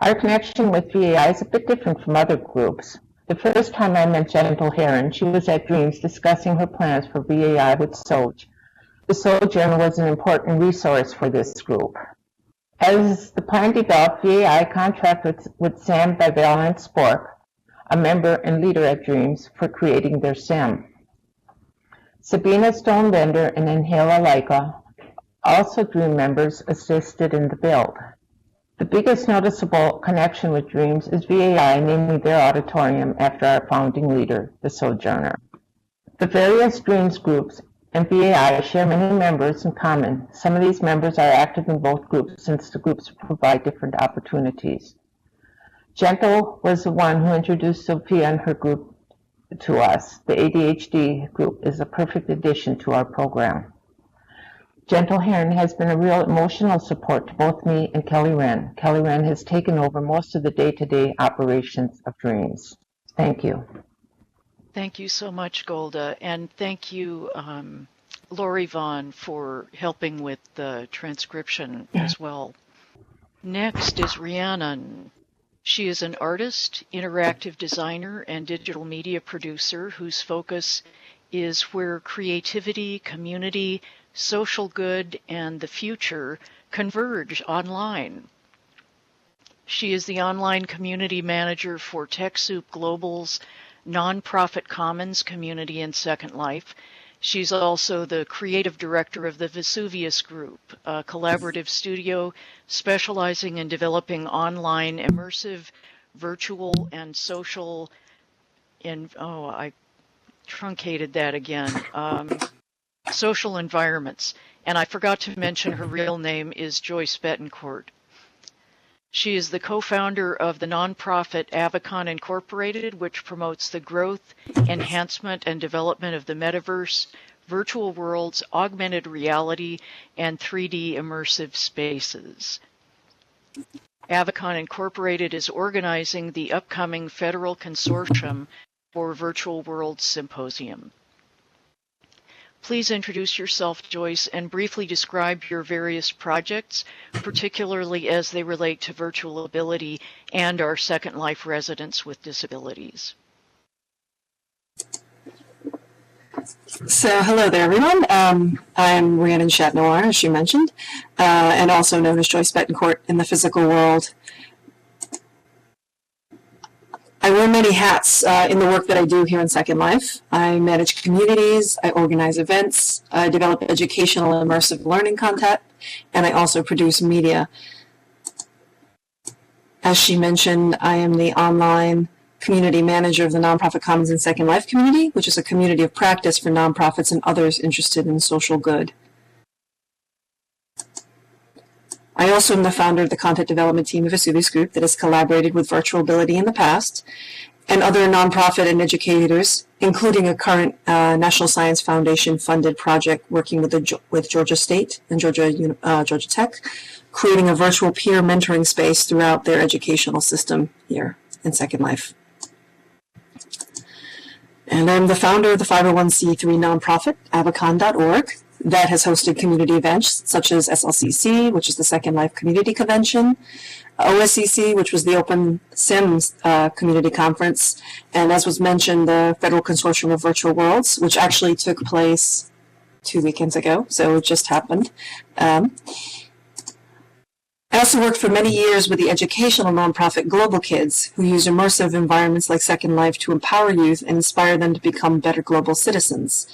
[SPEAKER 8] Our connection with VAI is a bit different from other groups. The first time I met Gentle Heron, she was at Dreams discussing her plans for VAI with Soj. The Sojourner was an important resource for this group. As the plan developed, VAI contracted with Sam Bevel and Spork a member and leader at Dreams, for creating their sim. Sabina Stonebender and Inhala Laika, also Dream members, assisted in the build. The biggest noticeable connection with Dreams is VAI naming their auditorium after our founding leader, the Sojourner. The various Dreams groups and VAI share many members in common. Some of these members are active in both groups since the groups provide different opportunities. Gentle was the one who introduced Sophia and her group to us. The ADHD group is a perfect addition to our program. Gentle Heron has been a real emotional support to both me and Kelly Wren. Kelly Wren has taken over most of the day-to-day operations of Dreams. Thank you.
[SPEAKER 1] Thank you so much, Golda, and thank you, Lori Vaughn, for helping with the transcription as well. Next is Rhiannon. She is an artist, interactive designer, and digital media producer whose focus is where creativity, community, social good, and the future converge online. She is the online community manager for TechSoup Global's nonprofit Commons community in Second Life. She's also the creative director of the Vesuvius Group, a collaborative studio specializing in developing online immersive, virtual, and social, I truncated that again, social environments. And I forgot to mention her real name is Joyce Betancourt. She is the co-founder of the nonprofit Avicon Incorporated, which promotes the growth, enhancement, and development of the metaverse, virtual worlds, augmented reality, and 3D immersive spaces. Avicon Incorporated is organizing the upcoming Federal Consortium for Virtual Worlds Symposium. Please introduce yourself, Joyce, and briefly describe your various projects, particularly as they relate to virtual ability and our Second Life residents with disabilities.
[SPEAKER 9] So, hello there, everyone. I'm Rhiannon Chat-Noir, as she mentioned, and also known as Joyce Betancourt in the physical world. I wear many hats in the work that I do here in Second Life. I manage communities, I organize events, I develop educational and immersive learning content, and I also produce media. As she mentioned, I am the online community manager of the nonprofit Commons in Second Life community, which is a community of practice for nonprofits and others interested in social good. I also am the founder of the content development team of Vesuvius Group that has collaborated with Virtual Ability in the past and other nonprofit and educators, including a current National Science Foundation funded project working with Georgia State and Georgia Tech, creating a virtual peer mentoring space throughout their educational system here in Second Life. And I'm the founder of the 501c3 nonprofit, Avicon.org, that has hosted community events such as SLCC, which is the Second Life Community Convention, OSCC, which was the Open Sims Community Conference, and as was mentioned, the Federal Consortium of Virtual Worlds, which actually took place 2 weekends ago, so it just happened. I also worked for many years with the educational nonprofit Global Kids, who use immersive environments like Second Life to empower youth and inspire them to become better global citizens.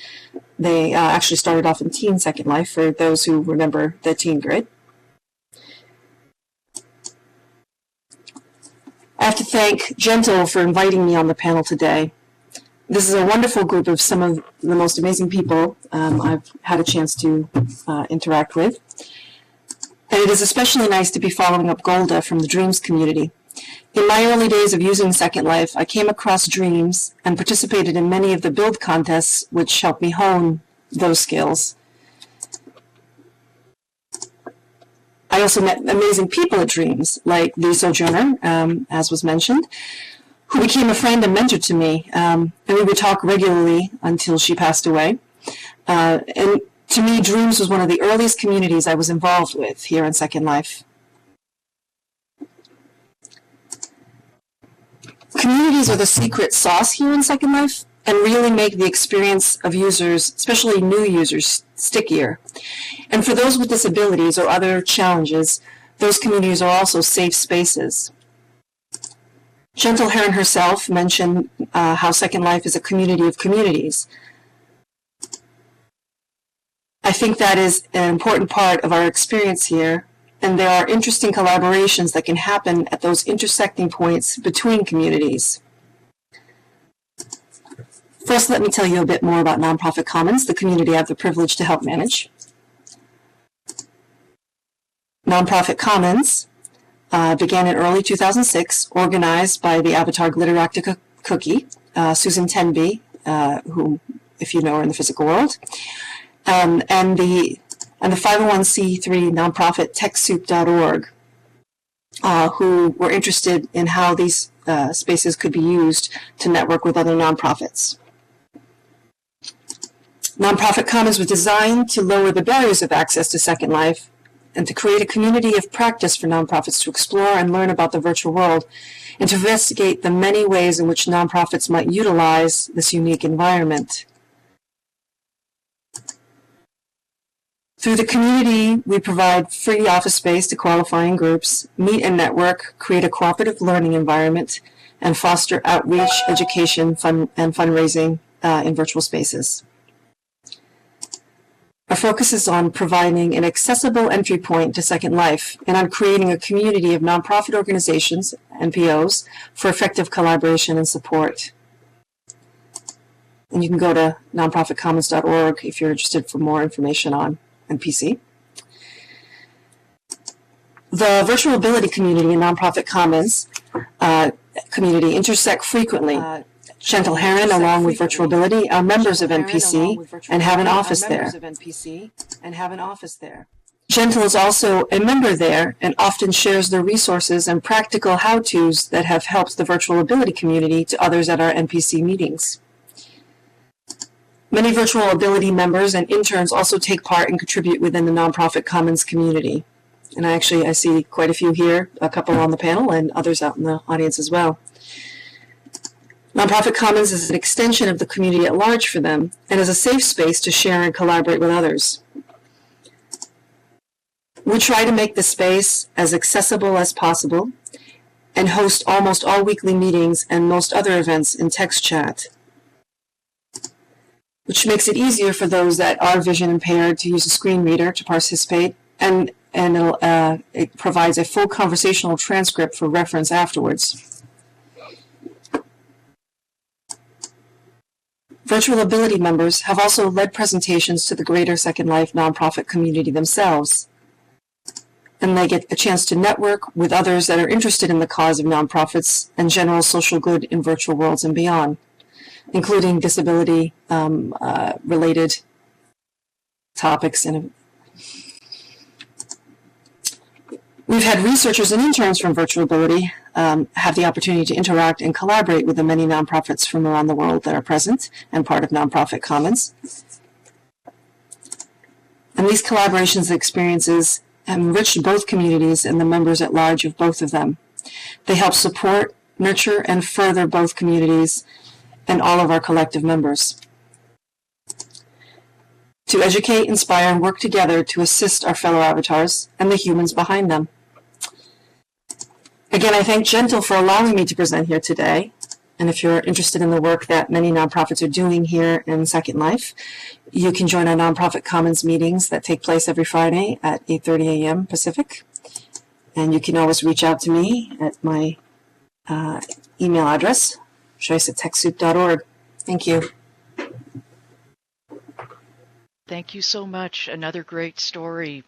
[SPEAKER 9] They actually started off in Teen Second Life, for those who remember the teen grid. I have to thank Gentle for inviting me on the panel today. This is a wonderful group of some of the most amazing people I've had a chance to interact with. And it is especially nice to be following up Golda from the Dreams community. In my early days of using Second Life, I came across Dreams and participated in many of the build contests, which helped me hone those skills. I also met amazing people at Dreams, like the Sojourner, as was mentioned, who became a friend and mentor to me, and we would talk regularly until she passed away. And to me, Dreams was one of the earliest communities I was involved with here in Second Life. Communities are the secret sauce here in Second Life and really make the experience of users, especially new users, stickier. And for those with disabilities or other challenges, those communities are also safe spaces. Gentle Heron herself mentioned how Second Life is a community of communities. I think that is an important part of our experience here, and there are interesting collaborations that can happen at those intersecting points between communities. First, let me tell you a bit more about Nonprofit Commons, the community I have the privilege to help manage. Nonprofit Commons began in early 2006, organized by the Avatar Glitteractica Cookie, Susan Tenby, who, if you know her in the physical world, and the 501c3 nonprofit TechSoup.org, who were interested in how these spaces could be used to network with other nonprofits. Nonprofit Commons was designed to lower the barriers of access to Second Life and to create a community of practice for nonprofits to explore and learn about the virtual world and to investigate the many ways in which nonprofits might utilize this unique environment. Through the community, we provide free office space to qualifying groups, meet and network, create a cooperative learning environment, and foster outreach, education, and fundraising in virtual spaces. Our focus is on providing an accessible entry point to Second Life and on creating a community of nonprofit organizations, NPOs, for effective collaboration and support. And you can go to nonprofitcommons.org if you're interested for more information on NPC. The virtual ability community and Nonprofit Commons community intersect frequently. Gentle Heron, along with Virtual Ability, are members of NPC and have an office there. Gentle is also a member there and often shares the resources and practical how-tos that have helped the Virtual Ability community to others at our NPC meetings. Many Virtual Ability members and interns also take part and contribute within the Nonprofit Commons community. And I see quite a few here, a couple on the panel and others out in the audience as well. Nonprofit Commons is an extension of the community at large for them and is a safe space to share and collaborate with others. We try to make the space as accessible as possible and host almost all weekly meetings and most other events in text chat, which makes it easier for those that are vision impaired to use a screen reader to participate, and it provides a full conversational transcript for reference afterwards. Virtual Ability members have also led presentations to the greater Second Life nonprofit community themselves, and they get a chance to network with others that are interested in the cause of nonprofits and general social good in virtual worlds and beyond, including disability related topics. We've had researchers and interns from Virtual Ability have the opportunity to interact and collaborate with the many nonprofits from around the world that are present and part of Nonprofit Commons. And these collaborations and experiences have enriched both communities and the members at large of both of them. They help support, nurture, and further both communities and all of our collective members. To educate, inspire, and work together to assist our fellow avatars and the humans behind them. Again, I thank Gentle for allowing me to present here today. And if you're interested in the work that many nonprofits are doing here in Second Life, you can join our Nonprofit Commons meetings that take place every Friday at 8:30 a.m. Pacific. And you can always reach out to me at my email address, joyce@techsoup.org. Thank you.
[SPEAKER 1] Thank you so much. Another great story.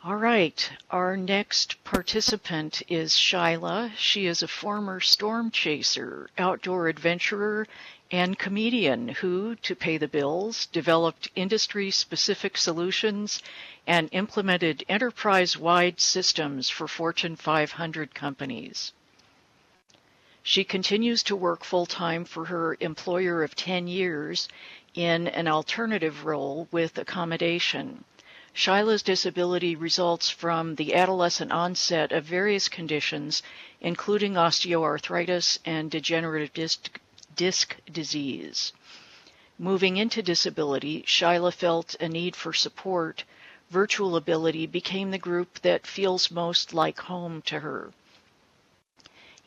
[SPEAKER 1] All right, our next participant is Shyla. She is a former storm chaser, outdoor adventurer, and comedian who, to pay the bills, developed industry-specific solutions and implemented enterprise-wide systems for Fortune 500 companies. She continues to work full-time for her employer of 10 years in an alternative role with accommodation. Shyla's disability results from the adolescent onset of various conditions, including osteoarthritis and degenerative disc disease. Moving into disability, Shyla felt a need for support, Virtual Ability became the group that feels most like home to her.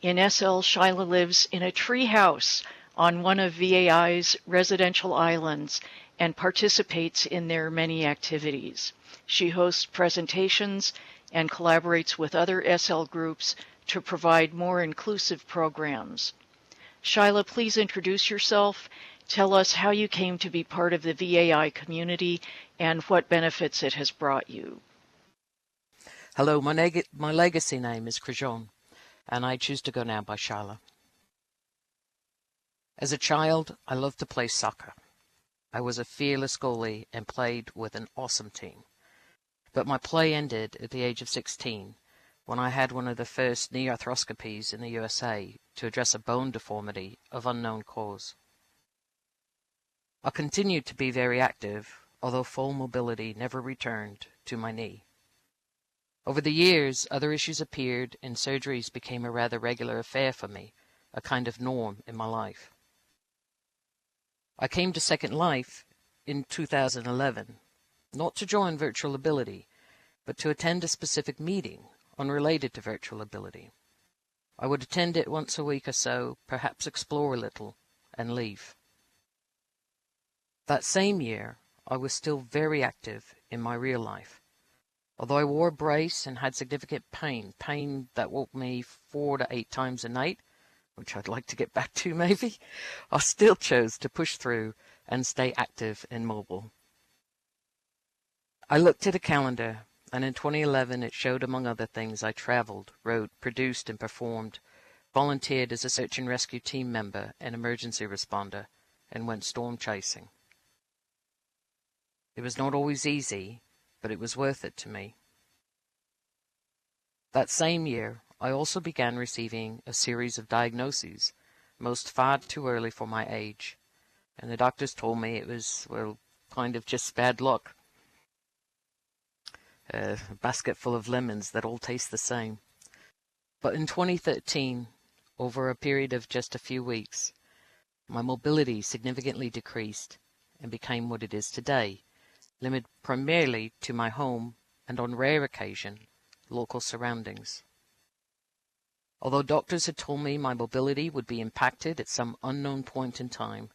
[SPEAKER 1] In SL, Shyla lives in a tree house on one of VAI's residential islands and participates in their many activities. She hosts presentations and collaborates with other SL groups to provide more inclusive programs. Shyla, please introduce yourself. Tell us how you came to be part of the VAI community and what benefits it has brought you.
[SPEAKER 10] Hello, my legacy name is Krueger, and I choose to go now by Shyla. As a child, I loved to play soccer. I was a fearless goalie and played with an awesome team. But my play ended at the age of 16 when I had one of the first knee arthroscopies in the USA to address a bone deformity of unknown cause. I continued to be very active, although full mobility never returned to my knee. Over the years, other issues appeared and surgeries became a rather regular affair for me, a kind of norm in my life. I came to Second Life in 2011, not to join Virtual Ability, but to attend a specific meeting unrelated to Virtual Ability. I would attend it once a week or so, perhaps explore a little, and leave. That same year, I was still very active in my real life. Although I wore a brace and had significant pain that woke me 4 to 8 times a night, which I'd like to get back to maybe, I still chose to push through and stay active and mobile. I looked at a calendar, and in 2011 it showed, among other things, I traveled, wrote, produced, and performed, volunteered as a search and rescue team member and emergency responder, and went storm chasing. It was not always easy, but it was worth it to me. That same year, I also began receiving a series of diagnoses, most far too early for my age, and the doctors told me it was, well, kind of just bad luck. A basket full of lemons that all taste the same. But in 2013, over a period of just a few weeks, my mobility significantly decreased and became what it is today, limited primarily to my home and, on rare occasion, local surroundings. Although doctors had told me my mobility would be impacted at some unknown point in time,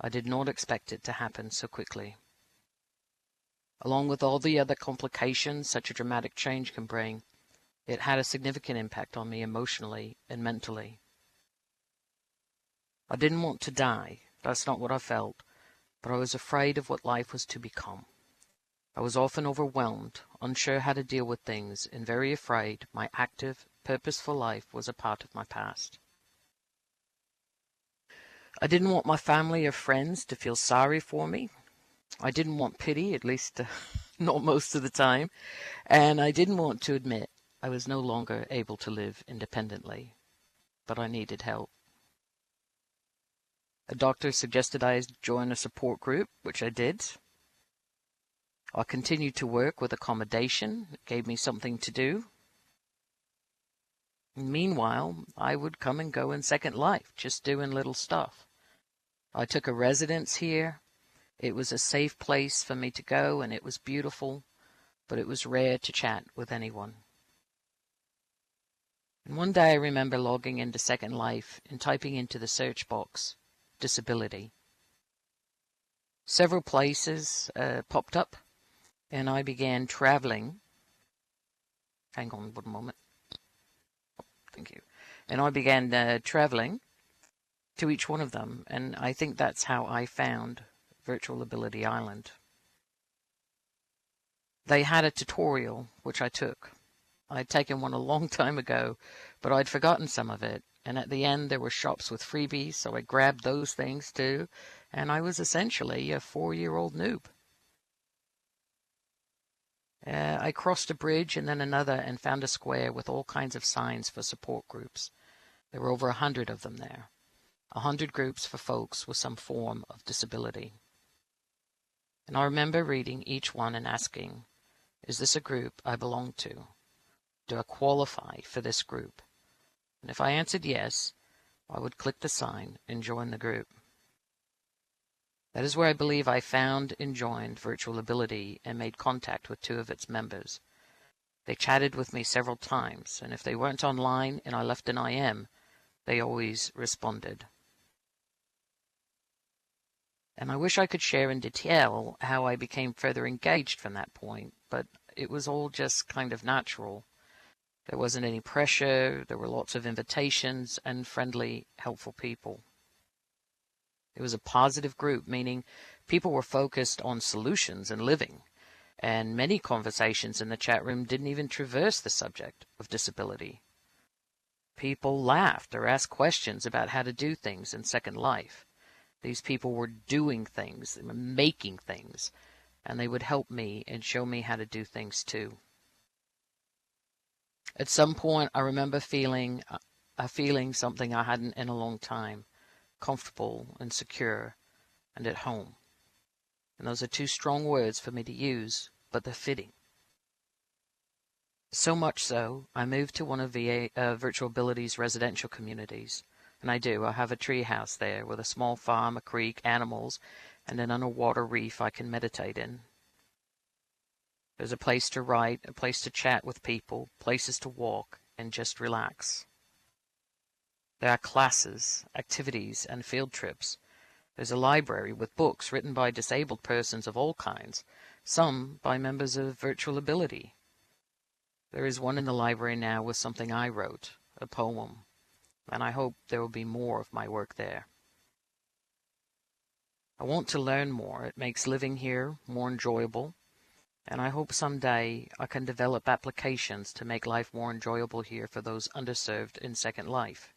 [SPEAKER 10] I did not expect it to happen so quickly. Along with all the other complications such a dramatic change can bring, it had a significant impact on me emotionally and mentally. I didn't want to die, that's not what I felt, but I was afraid of what life was to become. I was often overwhelmed, unsure how to deal with things, and very afraid my active, purposeful life was a part of my past. I didn't want my family or friends to feel sorry for me. I didn't want pity, at least not most of the time, and I didn't want to admit I was no longer able to live independently, but I needed help. A doctor suggested I join a support group, which I did. I continued to work with accommodation. It gave me something to do. Meanwhile, I would come and go in Second Life, just doing little stuff. I took a residence here. It was a safe place for me to go, and it was beautiful, but it was rare to chat with anyone. And one day I remember logging into Second Life and typing into the search box, disability. Several places popped up, and I began traveling. Hang on one moment. Oh, thank you. And I began traveling to each one of them, and I think that's how I found Virtual Ability Island. They had a tutorial, which I took. I'd taken one a long time ago, but I'd forgotten some of it, and at the end there were shops with freebies, so I grabbed those things too, and I was essentially a 4-year-old noob. I crossed a bridge and then another and found a square with all kinds of signs for support groups. There were over 100 of them there. 100 groups for folks with some form of disability. And I remember reading each one and asking, is this a group I belong to? Do I qualify for this group? And if I answered yes, I would click the sign and join the group. That is where I believe I found and joined Virtual Ability and made contact with 2 of its members. They chatted with me several times, and if they weren't online and I left an IM, they always responded. And I wish I could share in detail how I became further engaged from that point, but it was all just kind of natural. There wasn't any pressure, there were lots of invitations and friendly, helpful people. It was a positive group, meaning people were focused on solutions and living, and many conversations in the chat room didn't even traverse the subject of disability. People laughed or asked questions about how to do things in Second Life. These people were doing things, they were making things, and they would help me and show me how to do things too. At some point, I remember feeling something I hadn't in a long time, comfortable and secure and at home. And those are 2 strong words for me to use, but they're fitting. So much so, I moved to one of Virtual Ability's residential communities. And I have a tree house there with a small farm, a creek, animals, and an underwater reef I can meditate in. There's a place to write, a place to chat with people, places to walk, and just relax. There are classes, activities, and field trips. There's a library with books written by disabled persons of all kinds, some by members of Virtual Ability. There is one in the library now with something I wrote, a poem, and I hope there will be more of my work there. I want to learn more. It makes living here more enjoyable, and I hope someday I can develop applications to make life more enjoyable here for those underserved in Second Life.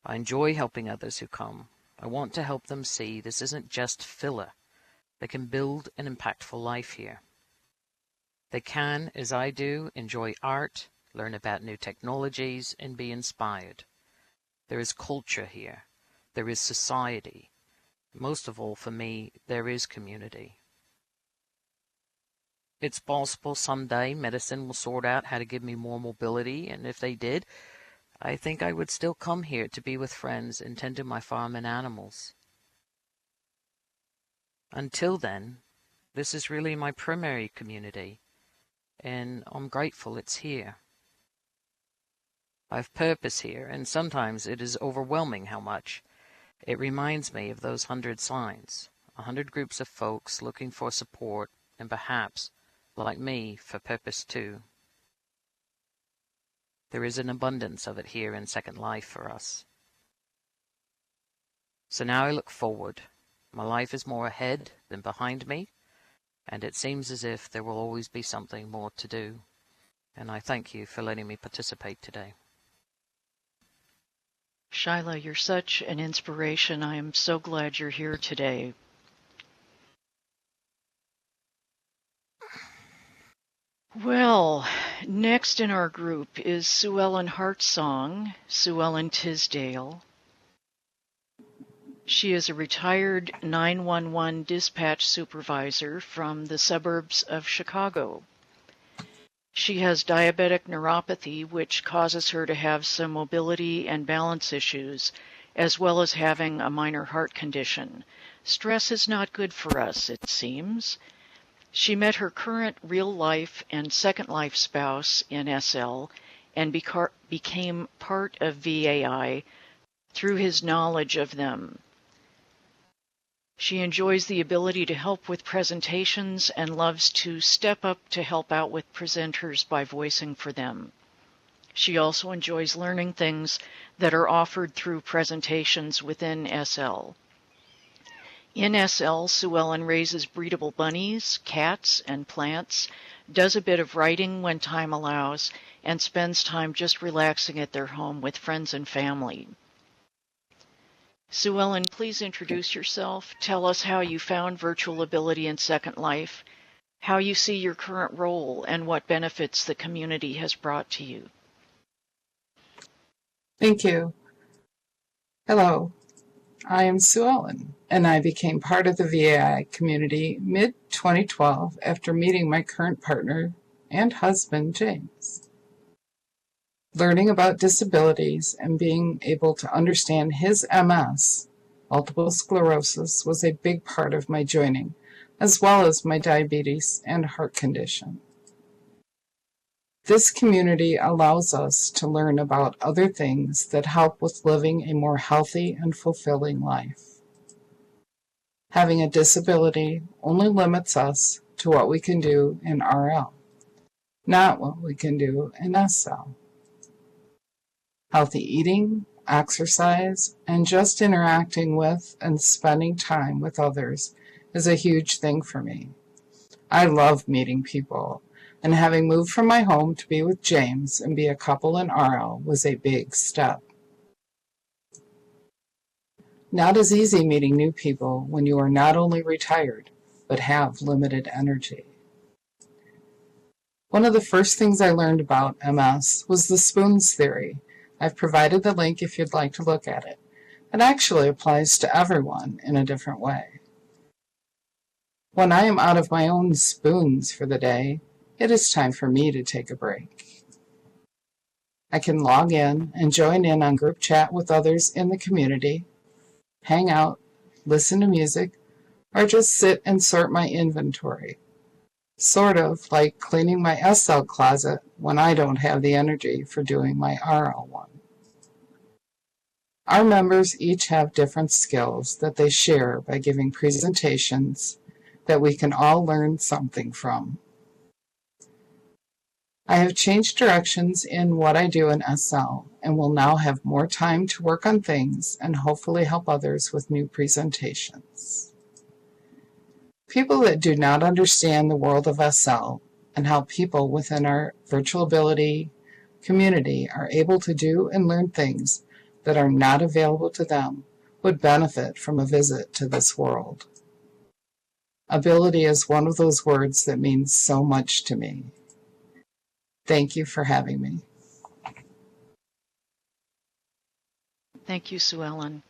[SPEAKER 10] I enjoy helping others who come. I want to help them see this isn't just filler. They can build an impactful life here. They can, as I do, enjoy art, learn about new technologies, and be inspired. There is culture here. There is society. Most of all, for me, there is community. It's possible someday medicine will sort out how to give me more mobility, and if they did, I think I would still come here to be with friends and tend to my farm and animals. Until then, this is really my primary community, and I'm grateful it's here. I have purpose here, and sometimes it is overwhelming how much. It reminds me of those 100 signs, 100 groups of folks looking for support, and perhaps, like me, for purpose too. There is an abundance of it here in Second Life for us. So now I look forward. My life is more ahead than behind me, and it seems as if there will always be something more to do. And I thank you for letting me participate today.
[SPEAKER 1] Shyla, you're such an inspiration. I am so glad you're here today. Well, next in our group is Sue Ellen Hartsong, Sue Ellen Tisdale. She is a retired 911 dispatch supervisor from the suburbs of Chicago. She has diabetic neuropathy, which causes her to have some mobility and balance issues, as well as having a minor heart condition. Stress is not good for us, it seems. She met her current real-life and second-life spouse in SL and became part of VAI through his knowledge of them. She enjoys the ability to help with presentations and loves to step up to help out with presenters by voicing for them. She also enjoys learning things that are offered through presentations within SL. In SL, Sue Ellen raises breedable bunnies, cats, and plants, does a bit of writing when time allows, and spends time just relaxing at their home with friends and family. Sue Ellen, please introduce yourself. Tell us how you found Virtual Ability in Second Life, how you see your current role, and what benefits the community has brought to you.
[SPEAKER 2] Thank you. Hello, I am Sue Ellen, and I became part of the VAI community mid-2012 after meeting my current partner and husband, James. Learning about disabilities and being able to understand his MS Multiple sclerosis was a big part of my joining, as well as my diabetes and heart condition. This community allows us to learn about other things that help with living a more healthy and fulfilling life. Having a disability only limits us to what we can do in RL, not what we can do in SL. Healthy eating, exercise, and just interacting with and spending time with others is a huge thing for me. I love meeting people, and having moved from my home to be with James and be a couple in RL was a big step. Not as easy meeting new people when you are not only retired, but have limited energy. One of the first things I learned about MS was the spoons theory. I've provided the link if you'd like to look at it. It actually applies to everyone in a different way. When I am out of my own spoons for the day, it is time for me to take a break. I can log in and join in on group chat with others in the community, hang out, listen to music, or just sit and sort my inventory. Sort of like cleaning my SL closet when I don't have the energy for doing my RL one. Our members each have different skills that they share by giving presentations that we can all learn something from. I have changed directions in what I do in SL and will now have more time to work on things and hopefully help others with new presentations. People that do not understand the world of SL and how people within our virtual ability community are able to do and learn things that are not available to them would benefit from a visit to this world. Ability is one of those words that means so much to me. Thank you for having me.
[SPEAKER 1] Thank you, Sue Ellen.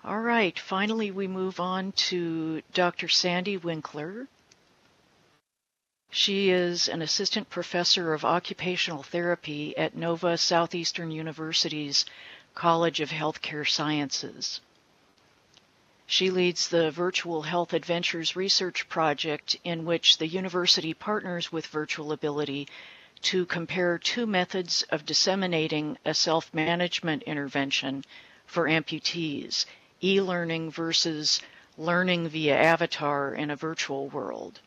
[SPEAKER 1] All right, finally we move on to Dr. Sandy Winkler. She is an assistant professor of occupational therapy at Nova Southeastern University's College of Healthcare Sciences. She leads the Virtual Health Adventures research project in which the university partners with Virtual Ability to compare two methods of disseminating a self-management intervention for amputees, e-learning versus learning via avatar in a virtual world.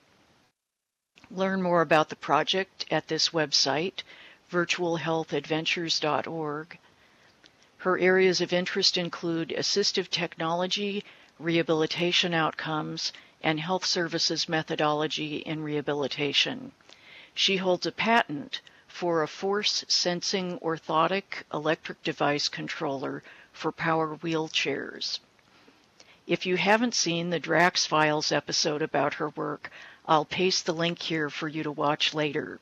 [SPEAKER 1] Learn more about the project at this website, virtualhealthadventures.org. Her areas of interest include assistive technology, rehabilitation outcomes, and health services methodology in rehabilitation. She holds a patent for a force-sensing orthotic electric device controller for power wheelchairs. If you haven't seen the Drax Files episode about her work, I'll paste the link here for you to watch later.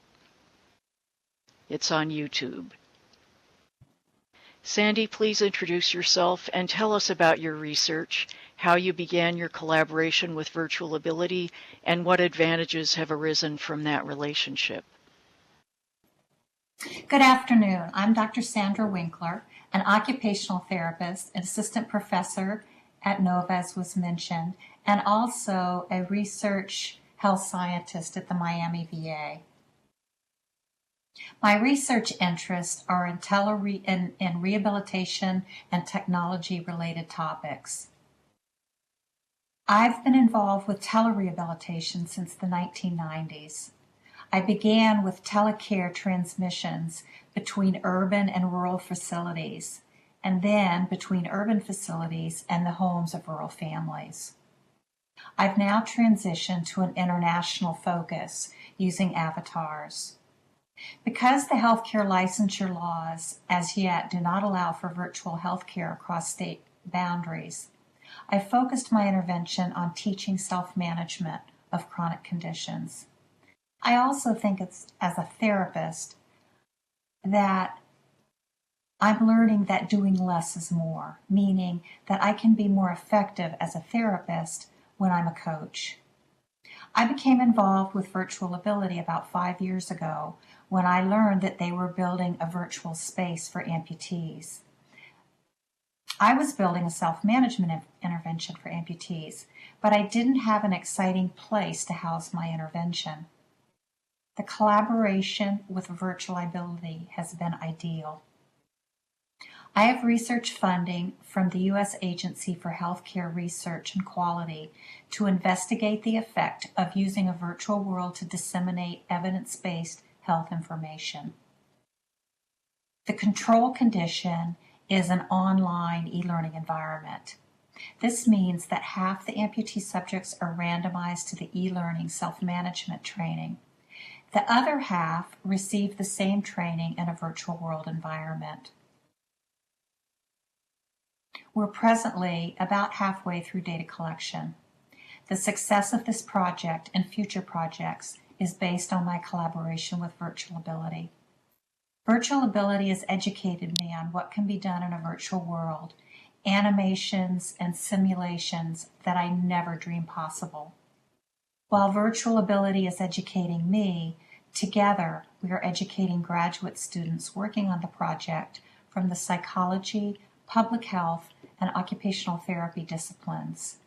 [SPEAKER 1] It's on YouTube. Sandy, please introduce yourself and tell us about your research, how you began your collaboration with Virtual Ability, and what advantages have arisen from that relationship.
[SPEAKER 11] Good afternoon. I'm Dr. Sandra Winkler, an occupational therapist, an assistant professor at Nova, as was mentioned, and also a research health scientist at the Miami VA. My research interests are in rehabilitation and technology-related topics. I've been involved with telerehabilitation since the 1990s. I began with telecare transmissions between urban and rural facilities, and then between urban facilities and the homes of rural families. I've now transitioned to an international focus using avatars. Because the healthcare licensure laws as yet do not allow for virtual healthcare across state boundaries, I focused my intervention on teaching self-management of chronic conditions. I also think as a therapist that I'm learning that doing less is more, meaning that I can be more effective as a therapist when I'm a coach. I became involved with Virtual Ability about 5 years ago when I learned that they were building a virtual space for amputees. I was building a self-management intervention for amputees, but I didn't have an exciting place to house my intervention. The collaboration with Virtual Ability has been ideal. I have research funding from the U.S. Agency for Healthcare Research and Quality to investigate the effect of using a virtual world to disseminate evidence-based health information. The control condition is an online e-learning environment. This means that half the amputee subjects are randomized to the e-learning self-management training. The other half receive the same training in a virtual world environment. We're presently about halfway through data collection. The success of this project and future projects is based on my collaboration with Virtual Ability. Virtual Ability has educated me on what can be done in a virtual world, animations and simulations that I never dreamed possible. While Virtual Ability is educating me, together we are educating graduate students working on the project from the psychology, public health, and occupational therapy disciplines.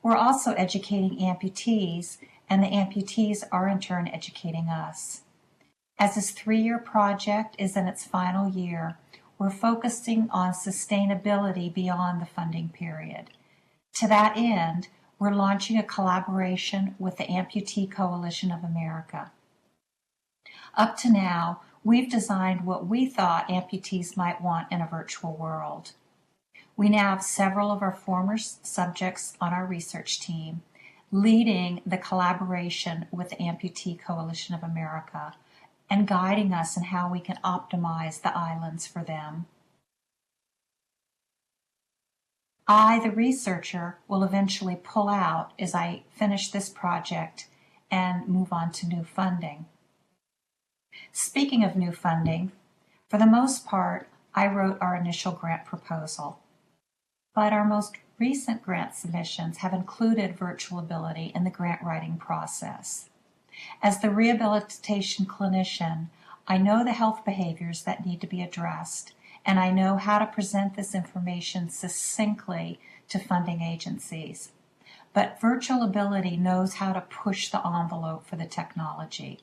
[SPEAKER 11] We're also educating amputees, and the amputees are in turn educating us. As this 3-year project is in its final year, we're focusing on sustainability beyond the funding period. To that end, we're launching a collaboration with the Amputee Coalition of America. Up to now, we've designed what we thought amputees might want in a virtual world. We now have several of our former subjects on our research team leading the collaboration with the Amputee Coalition of America and guiding us in how we can optimize the islands for them. I, the researcher, will eventually pull out as I finish this project and move on to new funding. Speaking of new funding, for the most part, I wrote our initial grant proposal. But our most recent grant submissions have included Virtual Ability in the grant writing process. As the rehabilitation clinician, I know the health behaviors that need to be addressed, and I know how to present this information succinctly to funding agencies. But Virtual Ability knows how to push the envelope for the technology.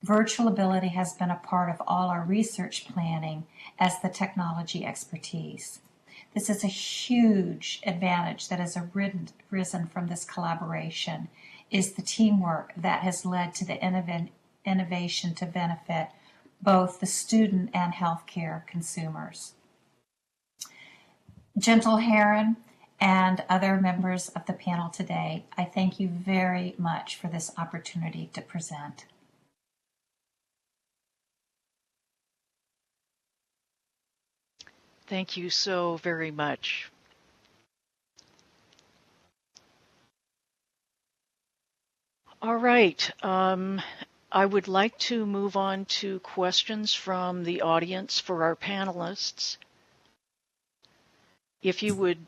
[SPEAKER 11] Virtual Ability has been a part of all our research planning as the technology expertise. This is a huge advantage that has arisen from this collaboration, is the teamwork that has led to the innovation to benefit both the student and healthcare consumers. Gentle Heron and other members of the panel today, I thank you very much for this opportunity to present.
[SPEAKER 1] Thank you so very much. All right. I would like to move on to questions from the audience for our panelists. If you would,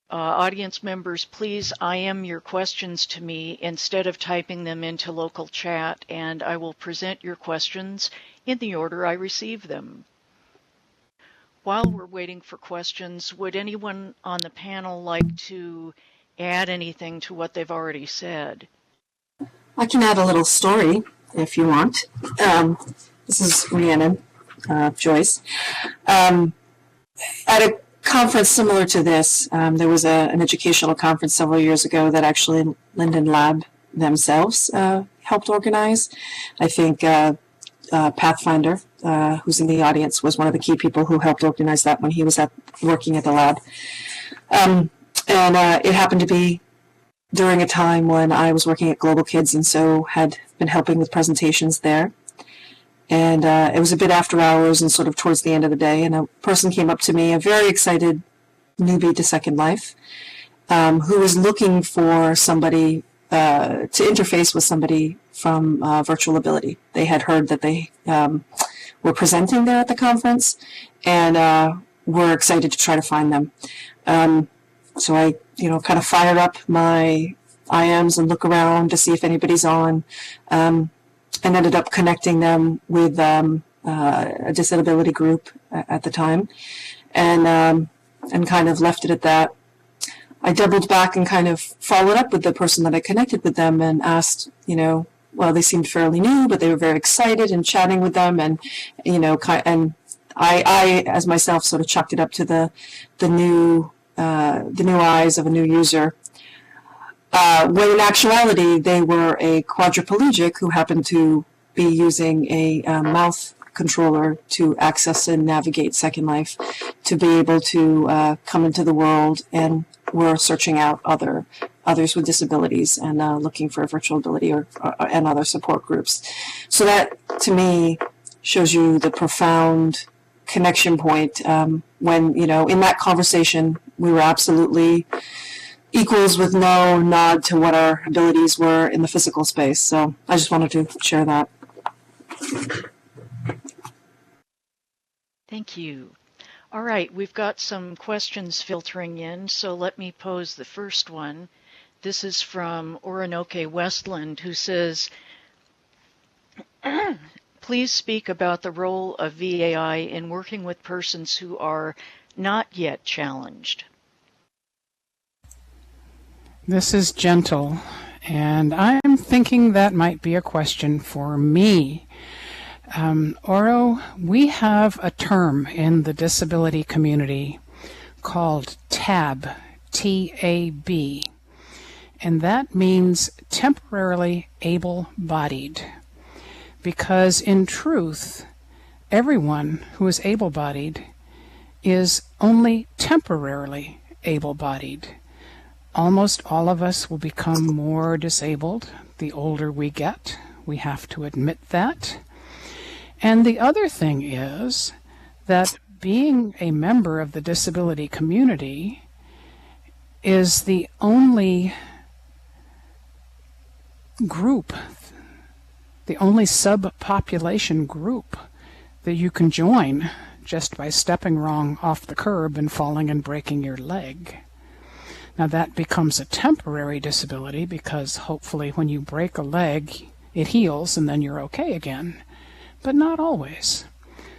[SPEAKER 1] audience members, please IM your questions to me instead of typing them into local chat, and I will present your questions in the order I receive them. While we're waiting for questions, would anyone on the panel like to add anything to what they've already said?
[SPEAKER 9] I can add a little story if you want. This is Rhiannon Joyce. At a conference similar to this, there was an educational conference several years ago that actually Linden Lab themselves helped organize. I think Pathfinder, who's in the audience, was one of the key people who helped organize that when he was working at the lab. And it happened to be during a time when I was working at Global Kids and so had been helping with presentations there. And it was a bit after hours and sort of towards the end of the day, and a person came up to me, a very excited newbie to Second Life, who was looking for somebody to interface with somebody from Virtual Ability. They had heard that they were presenting there at the conference and were excited to try to find them. So I, kind of fired up my IMs and look around to see if anybody's on, and ended up connecting them with a disability group at the time, and kind of left it at that. I doubled back and kind of followed up with the person that I connected with them and asked, well, they seemed fairly new, but they were very excited and chatting with them, and and I as myself sort of chucked it up to the new eyes of a new user. When in actuality they were a quadriplegic who happened to be using a mouth controller to access and navigate Second Life, to be able to come into the world, and were searching out others with disabilities and looking for virtual ability and other support groups. So that, to me, shows you the profound connection point when, in that conversation, we were absolutely equals with no nod to what our abilities were in the physical space. So I just wanted to share that.
[SPEAKER 1] Thank you. All right, we've got some questions filtering in, so let me pose the first one. This is from Orinoke Westland, who says, please speak about the role of VAI in working with persons who are not yet challenged.
[SPEAKER 2] This is Gentle, and I'm thinking that might be a question for me. Oro, we have a term in the disability community called TAB, T-A-B, and that means temporarily able-bodied, because in truth, everyone who is able-bodied is only temporarily able-bodied. Almost all of us will become more disabled the older we get. We have to admit that. And the other thing is that being a member of the disability community is the only group, the only subpopulation group that you can join just by stepping wrong off the curb and falling and breaking your leg. Now that becomes a temporary disability because hopefully when you break a leg, it heals and then you're okay again. But not always.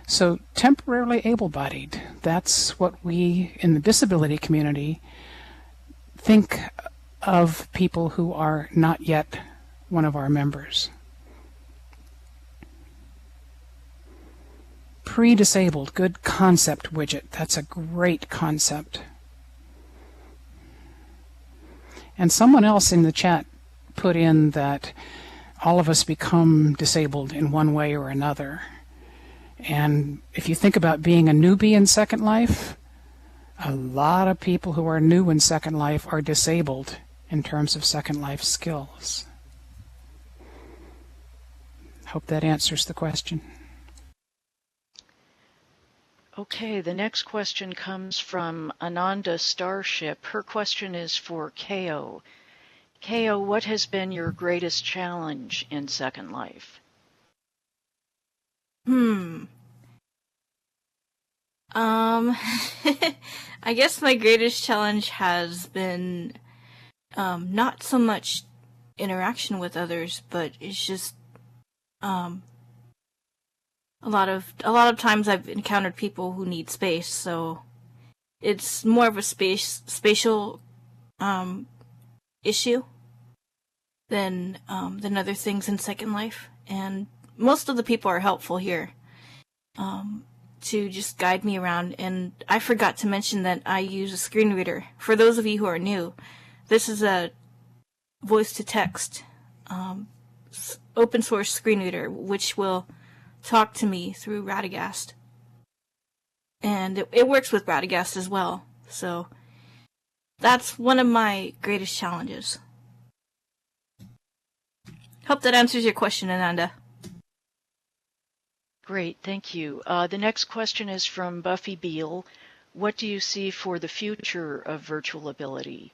[SPEAKER 2] So temporarily able-bodied, that's what we in the disability community think of people who are not yet one of our members. Pre-disabled, good concept, Widget. That's a great concept. And someone else in the chat put in that all of us become disabled in one way or another. And if you think about being a newbie in Second Life, a lot of people who are new in Second Life are disabled in terms of Second Life skills. Hope that answers the question.
[SPEAKER 1] Okay, the next question comes from Ananda Starship. Her question is for Ko. Ko, what has been your greatest challenge in Second Life?
[SPEAKER 7] I guess my greatest challenge has been not so much interaction with others, but it's just a lot of times I've encountered people who need space, so it's more of a spatial issue than other things in Second Life, and most of the people are helpful here to just guide me around. And I forgot to mention that I use a screen reader. For those of you who are new, this is a voice-to-text open source screen reader which will talk to me through Radagast, and it works with Radagast as well. So that's one of my greatest challenges. Hope that answers your question, Ananda.
[SPEAKER 1] Great, thank you. The next question is from Buffy Beal. What do you see for the future of virtual ability?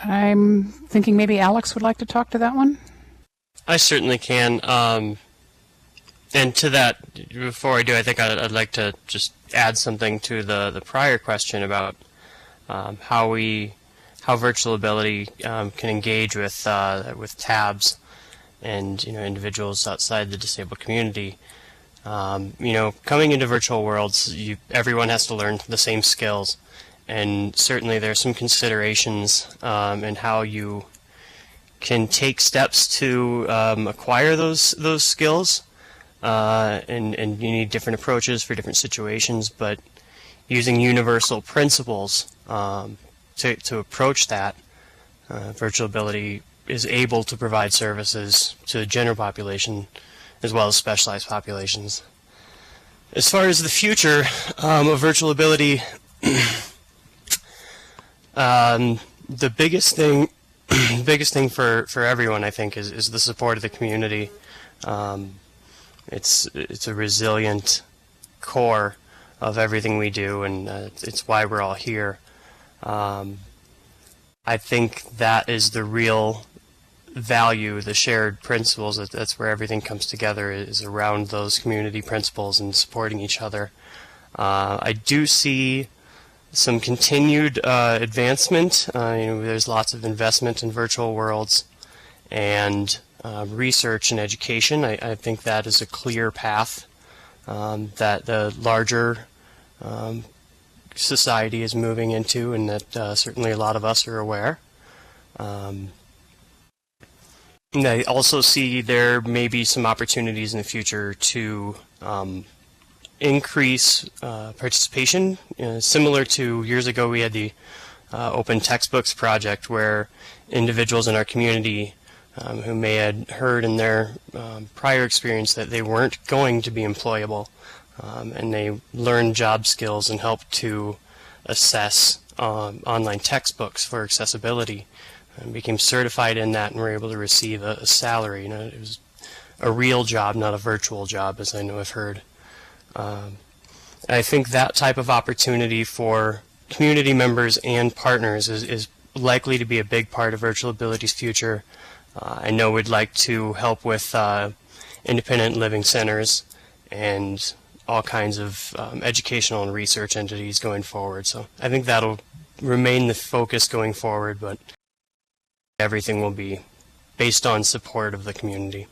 [SPEAKER 2] I'm thinking maybe Alex would like to talk to that one.
[SPEAKER 3] I certainly can. And to that, before I do, I think I'd like to just add something to the prior question about how we how virtual ability can engage with tabs and individuals outside the disabled community. Coming into virtual worlds, everyone has to learn the same skills, and certainly there's some considerations in how you can take steps to acquire those skills, and you need different approaches for different situations, but using universal principles to approach that, virtual ability is able to provide services to the general population as well as specialized populations. As far as the future of virtual ability, the biggest thing for everyone, I think, is the support of the community. It's a resilient core of everything we do, and it's why we're all here. I think that is the real value, the shared principles. That's where everything comes together, is around those community principles and supporting each other. I do see some continued advancement. There's lots of investment in virtual worlds and research and education. I think that is a clear path that the larger society is moving into, and that certainly a lot of us are aware. And I also see there may be some opportunities in the future to increase participation. Similar to years ago, we had the Open Textbooks project, where individuals in our community who may have heard in their prior experience that they weren't going to be employable, and they learned job skills and helped to assess online textbooks for accessibility, and became certified in that, and were able to receive a salary. It was a real job, not a virtual job, as I know I've heard. I think that type of opportunity for community members and partners is likely to be a big part of Virtual Ability's future. I know we'd like to help with independent living centers and all kinds of educational and research entities going forward. So I think that'll remain the focus going forward, but everything will be based on support of the community.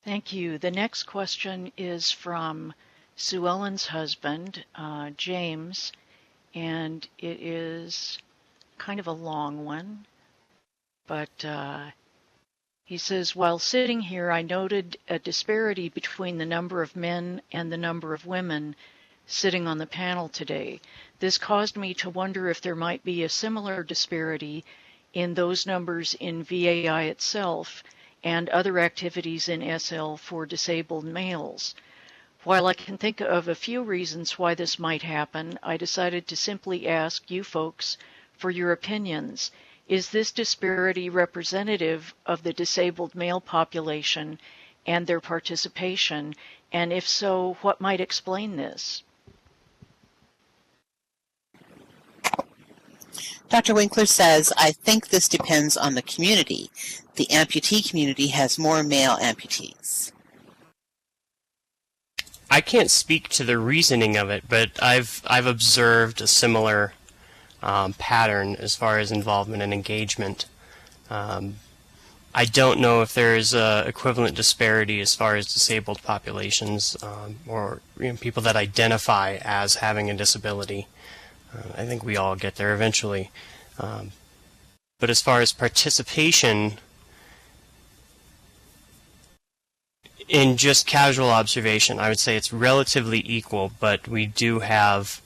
[SPEAKER 1] Thank you. The next question is from Sue Ellen's husband, James, and it is kind of a long one, but he says, while sitting here, I noted a disparity between the number of men and the number of women sitting on the panel today. This caused me to wonder if there might be a similar disparity in those numbers in VAI itself and other activities in SL for disabled males. While I can think of a few reasons why this might happen, I decided to simply ask you folks for your opinions. Is this disparity representative of the disabled male population and their participation? And if so, what might explain this?
[SPEAKER 12] Dr. Winkler says, I think this depends on the community. The amputee community has more male amputees.
[SPEAKER 3] I can't speak to the reasoning of it, but I've observed a similar pattern as far as involvement and engagement. I don't know if there is an equivalent disparity as far as disabled populations or people that identify as having a disability. I think we all get there eventually. But as far as participation, in just casual observation, I would say it's relatively equal, but we do have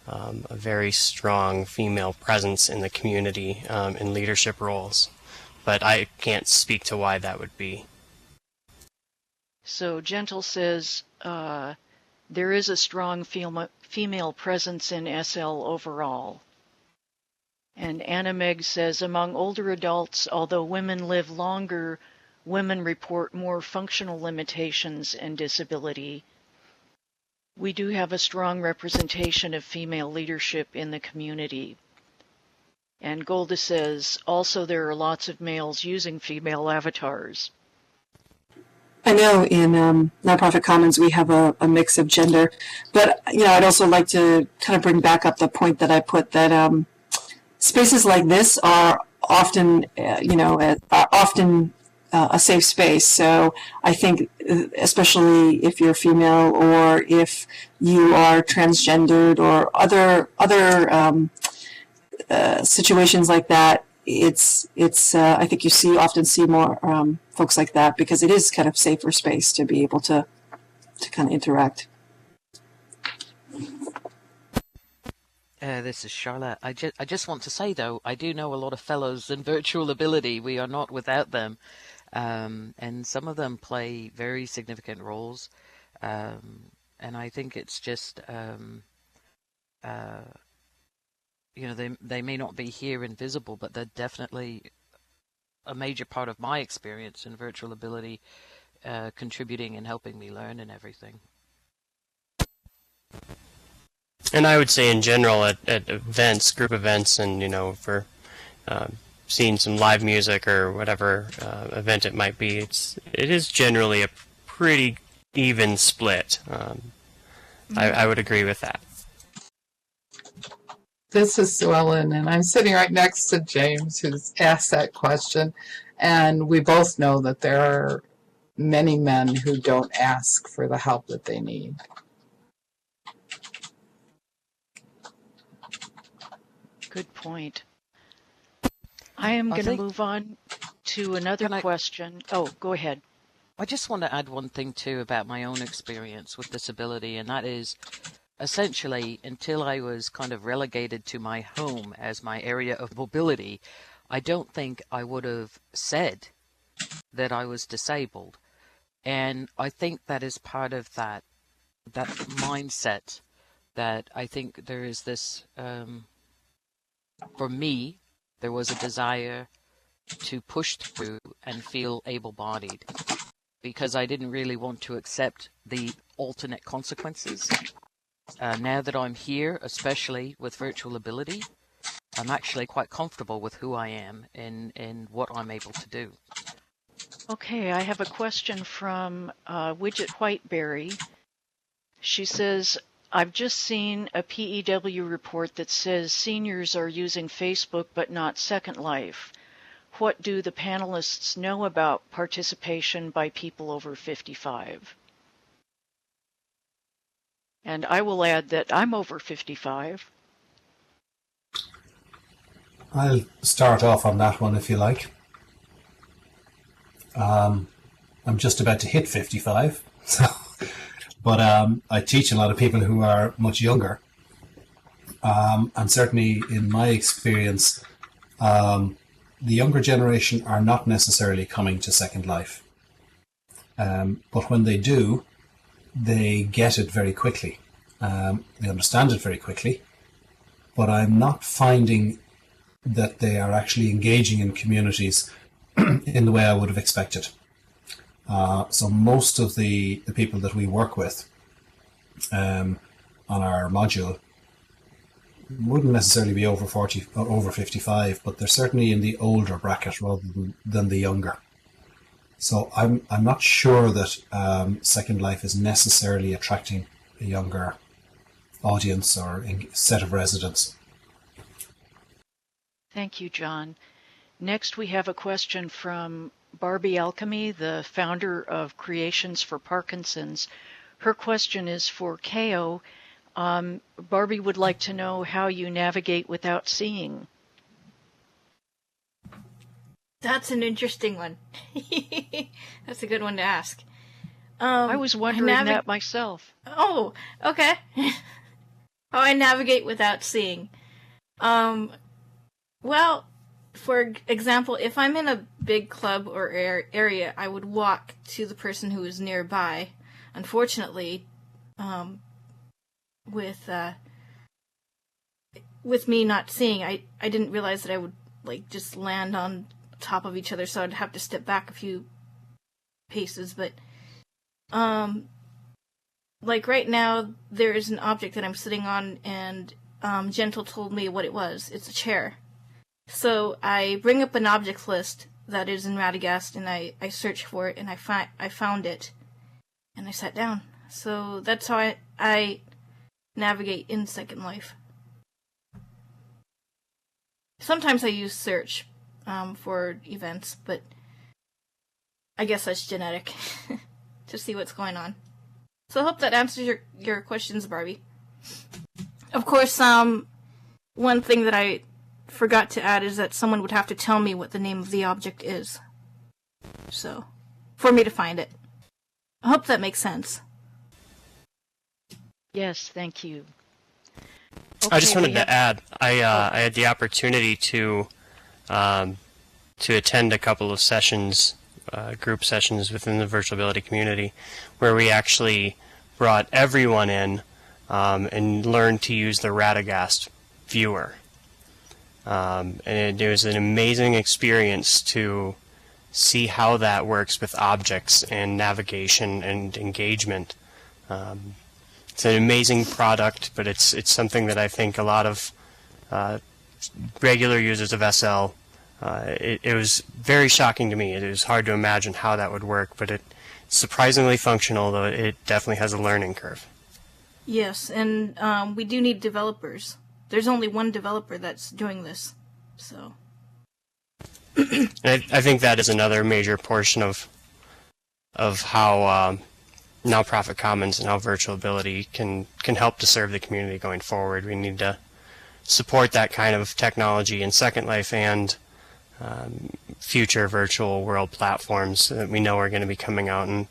[SPEAKER 3] a very strong female presence in the community in leadership roles. But I can't speak to why that would be.
[SPEAKER 1] So Gentle says there is a strong female presence in SL overall. And Annameg says, among older adults, although women live longer, women report more functional limitations and disability. We do have a strong representation of female leadership in the community. And Golda says, also there are lots of males using female avatars.
[SPEAKER 9] I know in Nonprofit Commons we have a mix of gender, but I'd also like to kind of bring back up the point that I put that spaces like this are often, a safe space. So I think, especially if you're female or if you are transgendered or other situations like that, it's I think you often see more folks like that because it is kind of safer space to be able to kind of interact.
[SPEAKER 10] This is Charlotte. I just want to say, though, I do know a lot of fellows in virtual ability. We are not without them. And some of them play very significant roles. And I think it's just, they may not be here and visible, but they're definitely a major part of my experience in virtual ability, contributing and helping me learn and everything.
[SPEAKER 3] And I would say in general at events, group events, and for seeing some live music or whatever event it might be, it is generally a pretty even split. I would agree with that.
[SPEAKER 13] This is Sue Ellen, and I'm sitting right next to James, who's asked that question. And we both know that there are many men who don't ask for the help that they need.
[SPEAKER 1] Good point. I am going to move on to another question. Oh, go ahead.
[SPEAKER 10] I just want to add one thing, too, about my own experience with disability, and that is, essentially, until I was kind of relegated to my home as my area of mobility, I don't think I would have said that I was disabled. And I think that is part of that mindset that I think there is this... For me, there was a desire to push through and feel able-bodied because I didn't really want to accept the alternate consequences. Now that I'm here, especially with virtual ability, I'm actually quite comfortable with who I am and what I'm able to do.
[SPEAKER 1] Okay, I have a question from Widget Whiteberry. She says, I've just seen a PEW report that says seniors are using Facebook but not Second Life. What do the panelists know about participation by people over 55? And I will add that I'm over 55.
[SPEAKER 6] I'll start off on that one if you like. I'm just about to hit 55, but I teach a lot of people who are much younger. And certainly in my experience, the younger generation are not necessarily coming to Second Life. But when they do, they get it very quickly. They understand it very quickly. But I'm not finding that they are actually engaging in communities in the way I would have expected. So most of the people that we work with on our module wouldn't necessarily be over 40 or over 55, but they're certainly in the older bracket rather than the younger. So I'm not sure that Second Life is necessarily attracting a younger audience or set of residents.
[SPEAKER 1] Thank you, John. Next, we have a question from Barbie Alchemy, the founder of Creations for Parkinson's. Her question is for Kao. Barbie would like to know how you navigate without seeing.
[SPEAKER 7] That's an interesting one. That's a good one to ask.
[SPEAKER 1] I was wondering that myself.
[SPEAKER 7] Oh, okay. How I navigate without seeing. Well, for example, if I'm in a big club or area, I would walk to the person who is nearby. Unfortunately, with me not seeing, I didn't realize that I would just land on top of each other, so I'd have to step back a few paces. But right now, there is an object that I'm sitting on, and Gentle told me what it was. It's a chair. So I bring up an object list that is in Radagast, and I search for it, and I found it, and I sat down. So that's how I navigate in Second Life. Sometimes I use search for events, but I guess that's genetic to see what's going on. So I hope that answers your questions, Barbie. Of course, one thing that I forgot to add is that someone would have to tell me what the name of the object is. So, for me to find it. I hope that makes sense.
[SPEAKER 1] Yes, thank you.
[SPEAKER 3] I just wanted to add, I had the opportunity to attend a couple of sessions, group sessions within the virtualability community, where we actually brought everyone in and learned to use the Radagast viewer. And it was an amazing experience to see how that works with objects and navigation and engagement. It's an amazing product, but it's something that I think a lot of regular users of SL, it was very shocking to me. It was hard to imagine how that would work, but it's surprisingly functional, though it definitely has a learning curve.
[SPEAKER 7] Yes, and we do need developers. There's only one developer that's doing this, so.
[SPEAKER 3] I think that is another major portion of how now Profit Commons and how virtualability can help to serve the community going forward. We need to support that kind of technology in Second Life and future virtual world platforms that we know are going to be coming out, and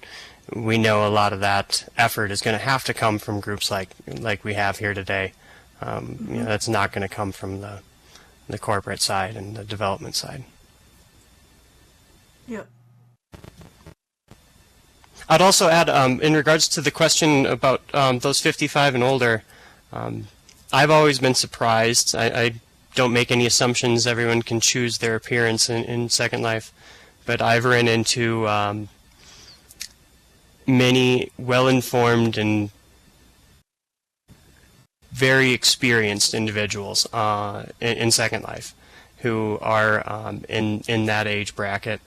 [SPEAKER 3] we know a lot of that effort is going to have to come from groups like we have here today. That's not going to come from the corporate side and the development side.
[SPEAKER 7] Yep.
[SPEAKER 3] I'd also add, in regards to the question about those 55 and older, I've always been surprised. I don't make any assumptions. Everyone can choose their appearance in Second Life, but I've run into many well-informed and very experienced individuals in Second Life who are in that age bracket.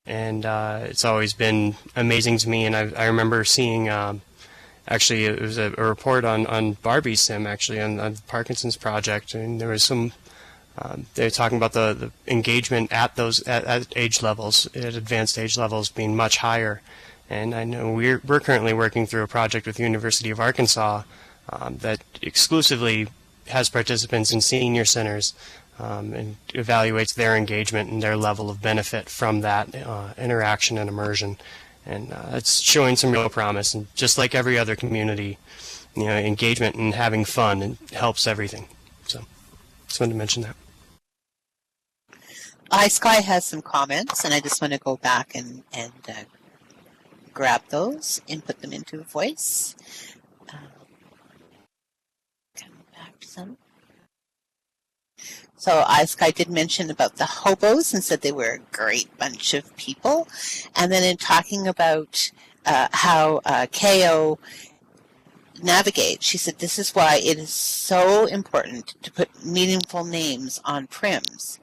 [SPEAKER 3] And it's always been amazing to me. And I remember seeing, actually, it was a report on Barbie's Sim, actually, on Parkinson's Project. And there was some, they were talking about the engagement at age levels, at advanced age levels, being much higher. And I know we're currently working through a project with the University of Arkansas that exclusively has participants in senior centers, and evaluates their engagement and their level of benefit from that interaction and immersion. And it's showing some real promise. And just like every other community, engagement and having fun and helps everything. So just wanted to mention that.
[SPEAKER 12] iSkye has some comments, and I just want to go back and grab those and put them into voice. Coming back to them. So iSkye did mention about the hobos and said they were a great bunch of people. And then in talking about how KO navigates, she said this is why it is so important to put meaningful names on prims.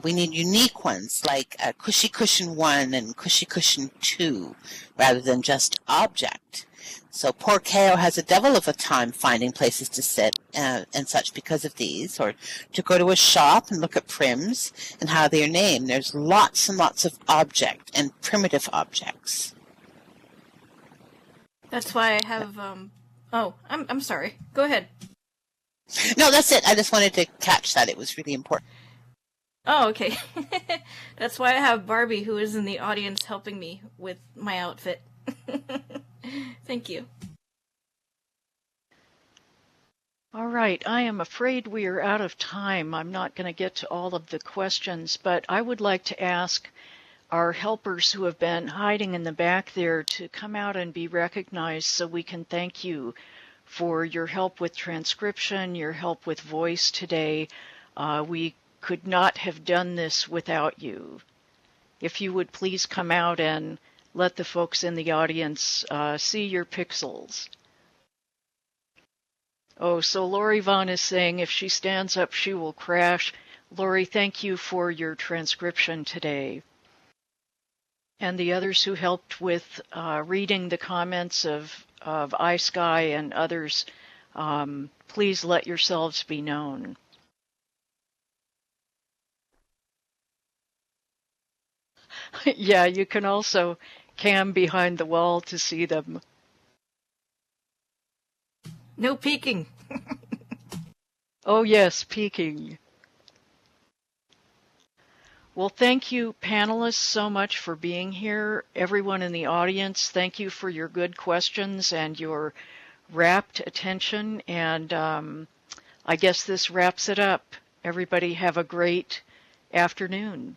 [SPEAKER 12] We need unique ones like Cushy Cushion 1 and Cushy Cushion 2 rather than just object. So poor KO has a devil of a time finding places to sit and such because of these, or to go to a shop and look at prims and how they are named. There's lots and lots of object and primitive objects.
[SPEAKER 7] That's why I have, I'm sorry. Go ahead.
[SPEAKER 12] No, that's it. I just wanted to catch that. It was really important.
[SPEAKER 7] Oh, okay. That's why I have Barbie, who is in the audience, helping me with my outfit. Thank you.
[SPEAKER 1] All right, I am afraid we are out of time. I'm not going to get to all of the questions, but I would like to ask our helpers who have been hiding in the back there to come out and be recognized so we can thank you for your help with transcription, your help with voice today. We could not have done this without you. If you would please come out and let the folks in the audience see your pixels. Oh, so Lori Vaughn is saying if she stands up, she will crash. Lori, thank you for your transcription today. And the others who helped with reading the comments of iSkye and others, please let yourselves be known. Yeah, you can also cam behind the wall to see them.
[SPEAKER 7] No peeking.
[SPEAKER 1] Oh yes, peeking. Well, thank you, panelists, so much for being here. Everyone in the audience, thank you for your good questions and your rapt attention. And I guess this wraps it up. Everybody have a great afternoon.